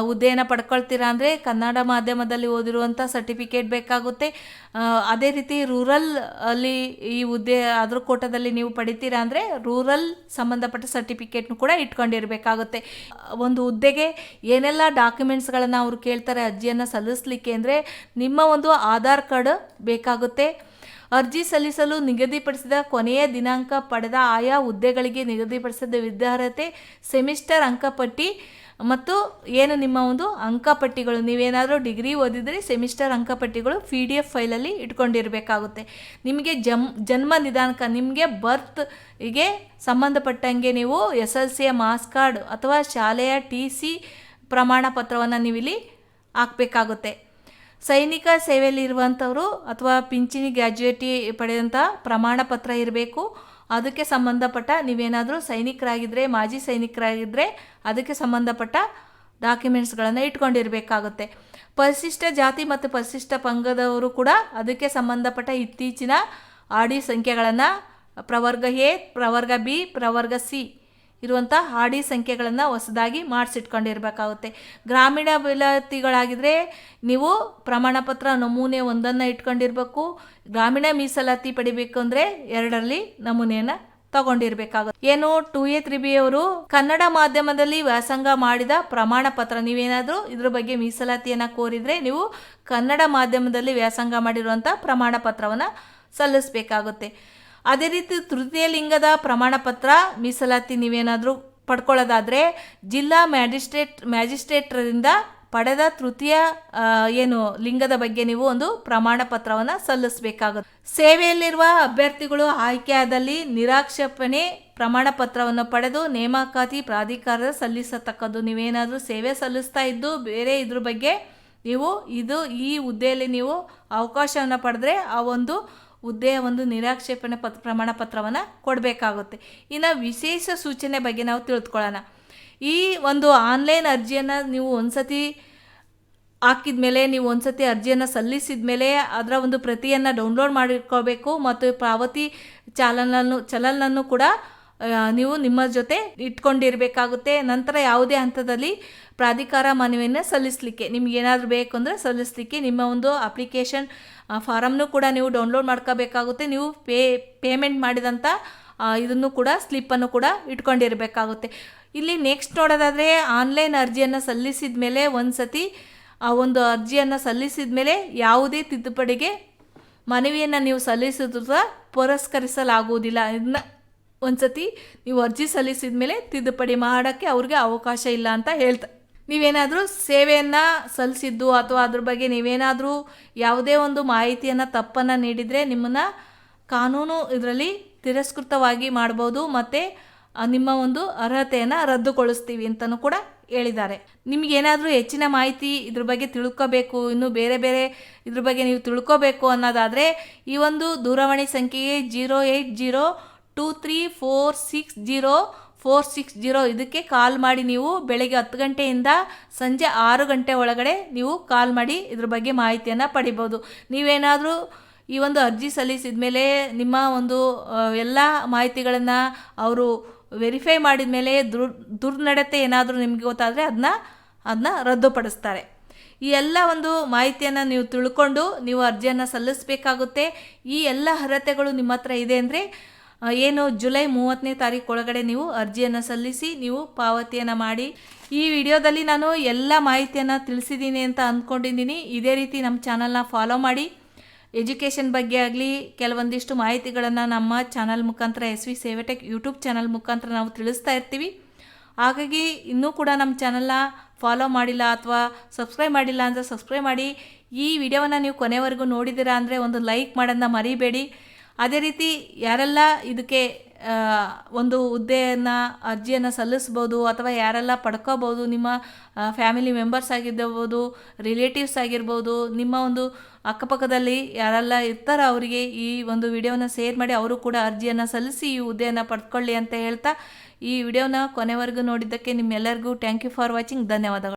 ಹುದ್ದೆಯನ್ನು ಪಡ್ಕೊಳ್ತೀರಾ ಅಂದರೆ ಕನ್ನಡ ಮಾಧ್ಯಮದಲ್ಲಿ ಓದಿರುವಂಥ ಸರ್ಟಿಫಿಕೇಟ್ ಬೇಕಾಗುತ್ತೆ. ಅದೇ ರೀತಿ ರೂರಲ್ ಅಲ್ಲಿ ಈ ಹುದ್ದೆ ಅದ್ರ ಕೋಟದಲ್ಲಿ ನೀವು ಪಡಿತೀರಾ ಅಂದರೆ ರೂರಲ್ ಸಂಬಂಧಪಟ್ಟ ಸರ್ಟಿಫಿಕೇಟ್ನು ಕೂಡ ಇಟ್ಕೊಂಡಿರಬೇಕಾಗುತ್ತೆ. ಒಂದು ಹುದ್ದೆಗೆ ಏನೆಲ್ಲ ಡಾಕ್ಯುಮೆಂಟ್ಸ್ಗಳನ್ನು ಅವರು ಕೇಳ್ತಾರೆ ಅರ್ಜಿಯನ್ನು ಸಲ್ಲಿಸಲಿಕ್ಕೆ ಅಂದರೆ ನಿಮ್ಮ ಒಂದು ಆಧಾರ್ ಕಾರ್ಡ್ ಬೇಕಾಗುತ್ತೆ. ಅರ್ಜಿ ಸಲ್ಲಿಸಲು ನಿಗದಿಪಡಿಸಿದ ಕೊನೆಯ ದಿನಾಂಕ ಪಡೆದ ಆಯಾ ಹುದ್ದೆಗಳಿಗೆ ನಿಗದಿಪಡಿಸಿದ ವಿದ್ಯಾರ್ಹತೆ, ಸೆಮಿಸ್ಟರ್ ಅಂಕಪಟ್ಟಿ ಮತ್ತು ಏನು ನಿಮ್ಮ ಒಂದು ಅಂಕಪಟ್ಟಿಗಳು, ನೀವೇನಾದರೂ ಡಿಗ್ರಿ ಓದಿದರೆ ಸೆಮಿಸ್ಟರ್ ಅಂಕಪಟ್ಟಿಗಳು PDF ಫೈಲಲ್ಲಿ ಇಟ್ಕೊಂಡಿರಬೇಕಾಗುತ್ತೆ. ನಿಮಗೆ ಜನ್ಮ ದಿನಾಂಕ, ನಿಮಗೆ ಬರ್ತ್ಗೆ ಸಂಬಂಧಪಟ್ಟಂಗೆ ನೀವು SLC ಮಾರ್ಕ್ಸ್ ಕಾರ್ಡ್ ಅಥವಾ ಶಾಲೆಯ TC ಪ್ರಮಾಣ ಪತ್ರವನ್ನು ನೀವಿಲ್ಲಿ ಹಾಕಬೇಕಾಗುತ್ತೆ. ಸೈನಿಕ ಸೇವೆಯಲ್ಲಿ ಇರುವಂಥವರು ಅಥವಾ ಪಿಂಚಣಿ ಗ್ರ್ಯಾಜುಯೇಟಿ ಪಡೆದಂಥ ಪ್ರಮಾಣ ಪತ್ರ ಇರಬೇಕು. ಅದಕ್ಕೆ ಸಂಬಂಧಪಟ್ಟ ನೀವೇನಾದರೂ ಸೈನಿಕರಾಗಿದ್ದರೆ, ಮಾಜಿ ಸೈನಿಕರಾಗಿದ್ದರೆ ಅದಕ್ಕೆ ಸಂಬಂಧಪಟ್ಟ ಡಾಕ್ಯುಮೆಂಟ್ಸ್ಗಳನ್ನು ಇಟ್ಕೊಂಡಿರಬೇಕಾಗುತ್ತೆ. ಪರಿಶಿಷ್ಟ ಜಾತಿ ಮತ್ತು ಪರಿಶಿಷ್ಟ ಪಂಗಡದವರು ಕೂಡ ಅದಕ್ಕೆ ಸಂಬಂಧಪಟ್ಟ ಇತ್ತೀಚಿನ ಆಡಿ ಸಂಖ್ಯೆಗಳನ್ನು ಪ್ರವರ್ಗ ಎ, ಪ್ರವರ್ಗ ಬಿ, ಪ್ರವರ್ಗ ಸಿ ಇರುವಂಥ ಆಡಿ ಸಂಖ್ಯೆಗಳನ್ನು ಹೊಸದಾಗಿ ಮಾಡಿಸಿಟ್ಕೊಂಡಿರಬೇಕಾಗುತ್ತೆ. ಗ್ರಾಮೀಣ ಮೀಸಲಾತಿಗಳಾಗಿದ್ದರೆ ನೀವು ಪ್ರಮಾಣ ಪತ್ರ ನಮೂನೆ 1 ಇಟ್ಕೊಂಡಿರಬೇಕು. ಗ್ರಾಮೀಣ ಮೀಸಲಾತಿ ಪಡಿಬೇಕು ಅಂದರೆ 2ರಲ್ಲಿ ನಮೂನೆಯನ್ನು ತಗೊಂಡಿರಬೇಕಾಗುತ್ತೆ. ಏನು 2A, 3B ಅವರು ಕನ್ನಡ ಮಾಧ್ಯಮದಲ್ಲಿ ವ್ಯಾಸಂಗ ಮಾಡಿದ ಪ್ರಮಾಣ ಪತ್ರ, ನೀವೇನಾದರೂ ಇದ್ರ ಬಗ್ಗೆ ಮೀಸಲಾತಿಯನ್ನು ಕೋರಿದರೆ ನೀವು ಕನ್ನಡ ಮಾಧ್ಯಮದಲ್ಲಿ ವ್ಯಾಸಂಗ ಮಾಡಿರುವಂಥ ಪ್ರಮಾಣ ಪತ್ರವನ್ನು ಸಲ್ಲಿಸಬೇಕಾಗುತ್ತೆ. ಅದೇ ರೀತಿ ತೃತೀಯ ಲಿಂಗದ ಪ್ರಮಾಣ ಪತ್ರ ಮೀಸಲಾತಿ ನೀವೇನಾದರೂ ಪಡ್ಕೊಳ್ಳೋದಾದರೆ ಜಿಲ್ಲಾ ಮ್ಯಾಜಿಸ್ಟ್ರೇಟ್ರಿಂದ ಪಡೆದ ತೃತೀಯ ಏನು ಲಿಂಗದ ಬಗ್ಗೆ ನೀವು ಒಂದು ಪ್ರಮಾಣ ಪತ್ರವನ್ನು ಸಲ್ಲಿಸಬೇಕಾಗುತ್ತೆ. ಸೇವೆಯಲ್ಲಿರುವ ಅಭ್ಯರ್ಥಿಗಳು ಆಯ್ಕೆಯಾದಲ್ಲಿ ನಿರಾಕ್ಷೇಪಣೆ ಪ್ರಮಾಣ ಪತ್ರವನ್ನು ಪಡೆದು ನೇಮಕಾತಿ ಪ್ರಾಧಿಕಾರದ ಸಲ್ಲಿಸತಕ್ಕದ್ದು. ನೀವೇನಾದರೂ ಸೇವೆ ಸಲ್ಲಿಸ್ತಾ ಇದ್ದು ಬೇರೆ ಇದ್ರ ಬಗ್ಗೆ ನೀವು ಈ ಹುದ್ದೆಯಲ್ಲಿ ನೀವು ಅವಕಾಶವನ್ನು ಪಡೆದ್ರೆ ಆ ಒಂದು ಹುದ್ದೆಯ ಒಂದು ನಿರಾಕ್ಷೇಪಣೆ ಪ್ರಮಾಣ ಪತ್ರವನ್ನು ಕೊಡಬೇಕಾಗುತ್ತೆ. ಇನ್ನು ವಿಶೇಷ ಸೂಚನೆ ಬಗ್ಗೆ ನಾವು ತಿಳ್ಕೊಳ್ಳೋಣ. ಈ ಒಂದು ಆನ್ಲೈನ್ ಅರ್ಜಿಯನ್ನು ನೀವು ಒಂದ್ಸತಿ ಹಾಕಿದ ಮೇಲೆ, ನೀವು ಒಂದ್ಸತಿ ಅರ್ಜಿಯನ್ನು ಸಲ್ಲಿಸಿದ ಮೇಲೆ ಅದರ ಒಂದು ಪ್ರತಿಯನ್ನು ಡೌನ್ಲೋಡ್ ಮಾಡಿಟ್ಕೋಬೇಕು ಮತ್ತು ಪಾವತಿ ಚಲನನ್ನು ಕೂಡ ನೀವು ನಿಮ್ಮ ಜೊತೆ ಇಟ್ಕೊಂಡಿರಬೇಕಾಗುತ್ತೆ. ನಂತರ ಯಾವುದೇ ಹಂತದಲ್ಲಿ ಪ್ರಾಧಿಕಾರ ಮನವಿಯನ್ನು ಸಲ್ಲಿಸಲಿಕ್ಕೆ ನಿಮ್ಗೆ ಏನಾದರೂ ಬೇಕು ಅಂದರೆ ಸಲ್ಲಿಸಲಿಕ್ಕೆ ನಿಮ್ಮ ಒಂದು ಅಪ್ಲಿಕೇಶನ್ ಫಾರಮ್ನು ಕೂಡ ನೀವು ಡೌನ್ಲೋಡ್ ಮಾಡ್ಕೋಬೇಕಾಗುತ್ತೆ. ನೀವು ಪೇಮೆಂಟ್ ಮಾಡಿದಂಥ ಇದನ್ನು ಕೂಡ ಸ್ಲಿಪ್ಪನ್ನು ಕೂಡ ಇಟ್ಕೊಂಡಿರಬೇಕಾಗುತ್ತೆ. ಇಲ್ಲಿ ನೆಕ್ಸ್ಟ್ ನೋಡೋದಾದರೆ ಆನ್ಲೈನ್ ಅರ್ಜಿಯನ್ನು ಸಲ್ಲಿಸಿದ ಮೇಲೆ ಒಂದು ಸತಿ ಆ ಒಂದು ಅರ್ಜಿಯನ್ನು ಸಲ್ಲಿಸಿದ ಮೇಲೆ ಯಾವುದೇ ತಿದ್ದುಪಡಿಗೆ ಮನವಿಯನ್ನು ನೀವು ಸಲ್ಲಿಸಿದ್ರು ಸಹ ಪುರಸ್ಕರಿಸಲಾಗುವುದಿಲ್ಲ. ಇದನ್ನ ಒಂದು ಸತಿ ನೀವು ಅರ್ಜಿ ಸಲ್ಲಿಸಿದ ಮೇಲೆ ತಿದ್ದುಪಡಿ ಮಾಡೋಕ್ಕೆ ಅವ್ರಿಗೆ ಅವಕಾಶ ಇಲ್ಲ ಅಂತ ಹೇಳ್ತಾರೆ. ನೀವೇನಾದರೂ ಸೇವೆಯನ್ನು ಸಲ್ಲಿಸಿದ್ದು ಅಥವಾ ಅದ್ರ ಬಗ್ಗೆ ನೀವೇನಾದರೂ ಯಾವುದೇ ಒಂದು ಮಾಹಿತಿಯನ್ನು ತಪ್ಪನ್ನು ನೀಡಿದರೆ ನಿಮ್ಮನ್ನು ಕಾನೂನು ಇದರಲ್ಲಿ ತಿರಸ್ಕೃತವಾಗಿ ಮಾಡ್ಬೋದು ಮತ್ತು ನಿಮ್ಮ ಒಂದು ಅರ್ಹತೆಯನ್ನು ರದ್ದುಗೊಳಿಸ್ತೀವಿ ಅಂತಲೂ ಕೂಡ ಹೇಳಿದ್ದಾರೆ. ನಿಮಗೇನಾದರೂ ಹೆಚ್ಚಿನ ಮಾಹಿತಿ ಇದ್ರ ಬಗ್ಗೆ ತಿಳ್ಕೋಬೇಕು, ಇನ್ನು ಬೇರೆ ಬೇರೆ ಇದ್ರ ಬಗ್ಗೆ ನೀವು ತಿಳ್ಕೋಬೇಕು ಅನ್ನೋದಾದರೆ ಈ ಒಂದು ದೂರವಾಣಿ ಸಂಖ್ಯೆಗೆ 08023460460 ಇದಕ್ಕೆ ಕಾಲ್ ಮಾಡಿ ನೀವು ಬೆಳಗ್ಗೆ 10 ಗಂಟೆಯಿಂದ ಸಂಜೆ 6 ಗಂಟೆ ಒಳಗಡೆ ನೀವು ಕಾಲ್ ಮಾಡಿ ಇದ್ರ ಬಗ್ಗೆ ಮಾಹಿತಿಯನ್ನು ಪಡಿಬೋದು. ನೀವೇನಾದರೂ ಈ ಒಂದು ಅರ್ಜಿ ಸಲ್ಲಿಸಿದ ಮೇಲೆ ನಿಮ್ಮ ಒಂದು ಎಲ್ಲ ಮಾಹಿತಿಗಳನ್ನು ಅವರು ವೆರಿಫೈ ಮಾಡಿದ ಮೇಲೆ ದುರ್ನಡತೆ ಏನಾದರೂ ನಿಮಗೆ ಗೊತ್ತಾದರೆ ಅದನ್ನ ರದ್ದುಪಡಿಸ್ತಾರೆ. ಈ ಎಲ್ಲ ಒಂದು ಮಾಹಿತಿಯನ್ನು ನೀವು ತಿಳ್ಕೊಂಡು ನೀವು ಅರ್ಜಿಯನ್ನು ಸಲ್ಲಿಸಬೇಕಾಗುತ್ತೆ. ಈ ಎಲ್ಲ ಅರ್ಹತೆಗಳು ನಿಮ್ಮ ಹತ್ರ ಇದೆ ಅಂದರೆ ಏನು ಜುಲೈ 30ನೇ ತಾರೀಕು ಒಳಗಡೆ ನೀವು ಅರ್ಜಿಯನ್ನು ಸಲ್ಲಿಸಿ ನೀವು ಪಾವತಿಯನ್ನು ಮಾಡಿ. ಈ ವಿಡಿಯೋದಲ್ಲಿ ನಾನು ಎಲ್ಲ ಮಾಹಿತಿಯನ್ನು ತಿಳಿಸಿದ್ದೀನಿ ಅಂತ ಅಂದ್ಕೊಂಡಿದ್ದೀನಿ. ಇದೇ ರೀತಿ ನಮ್ಮ ಚಾನಲ್ನ ಫಾಲೋ ಮಾಡಿ. ಎಜುಕೇಷನ್ ಬಗ್ಗೆ ಆಗಲಿ ಕೆಲವೊಂದಿಷ್ಟು ಮಾಹಿತಿಗಳನ್ನು ನಮ್ಮ ಚಾನಲ್ ಮುಖಾಂತರ SV ಸೇವೆಟೆಕ್ ಯೂಟ್ಯೂಬ್ ಚಾನಲ್ ಮುಖಾಂತರ ನಾವು ತಿಳಿಸ್ತಾ ಇರ್ತೀವಿ. ಹಾಗಾಗಿ ಇನ್ನೂ ಕೂಡ ನಮ್ಮ ಚಾನಲ್ನ ಫಾಲೋ ಮಾಡಿಲ್ಲ ಅಥವಾ ಸಬ್ಸ್ಕ್ರೈಬ್ ಮಾಡಿಲ್ಲ ಅಂದರೆ ಸಬ್ಸ್ಕ್ರೈಬ್ ಮಾಡಿ. ಈ ವಿಡಿಯೋವನ್ನು ನೀವು ಕೊನೆವರೆಗೂ ನೋಡಿದ್ದೀರಾ ಅಂದರೆ ಒಂದು ಲೈಕ್ ಮಾಡೋದನ್ನ ಮರಿಬೇಡಿ. ಅದೇ ರೀತಿ ಯಾರೆಲ್ಲ ಇದಕ್ಕೆ ಒಂದು ಹುದ್ದೆಯನ್ನು ಅರ್ಜಿಯನ್ನು ಸಲ್ಲಿಸ್ಬೋದು ಅಥವಾ ಯಾರೆಲ್ಲ ಪಡ್ಕೋಬೋದು, ನಿಮ್ಮ ಫ್ಯಾಮಿಲಿ ಮೆಂಬರ್ಸ್ ಆಗಿರ್ಬೋದು, ರಿಲೇಟಿವ್ಸ್ ಆಗಿರ್ಬೋದು, ನಿಮ್ಮ ಒಂದು ಅಕ್ಕಪಕ್ಕದಲ್ಲಿ ಯಾರೆಲ್ಲ ಇರ್ತಾರೋ ಅವರಿಗೆ ಈ ಒಂದು ವಿಡಿಯೋನ ಶೇರ್ ಮಾಡಿ ಅವರು ಕೂಡ ಅರ್ಜಿಯನ್ನು ಸಲ್ಲಿಸಿ ಈ ಹುದ್ದೆಯನ್ನು ಪಡ್ಕೊಳ್ಳಿ ಅಂತ ಹೇಳ್ತಾ ಈ ವಿಡಿಯೋನ ಕೊನೆವರೆಗೂ ನೋಡಿದ್ದಕ್ಕೆ ನಿಮ್ಮೆಲ್ಲರಿಗೂ ಥ್ಯಾಂಕ್ ಯು ಫಾರ್ ವಾಚಿಂಗ್. ಧನ್ಯವಾದಗಳು.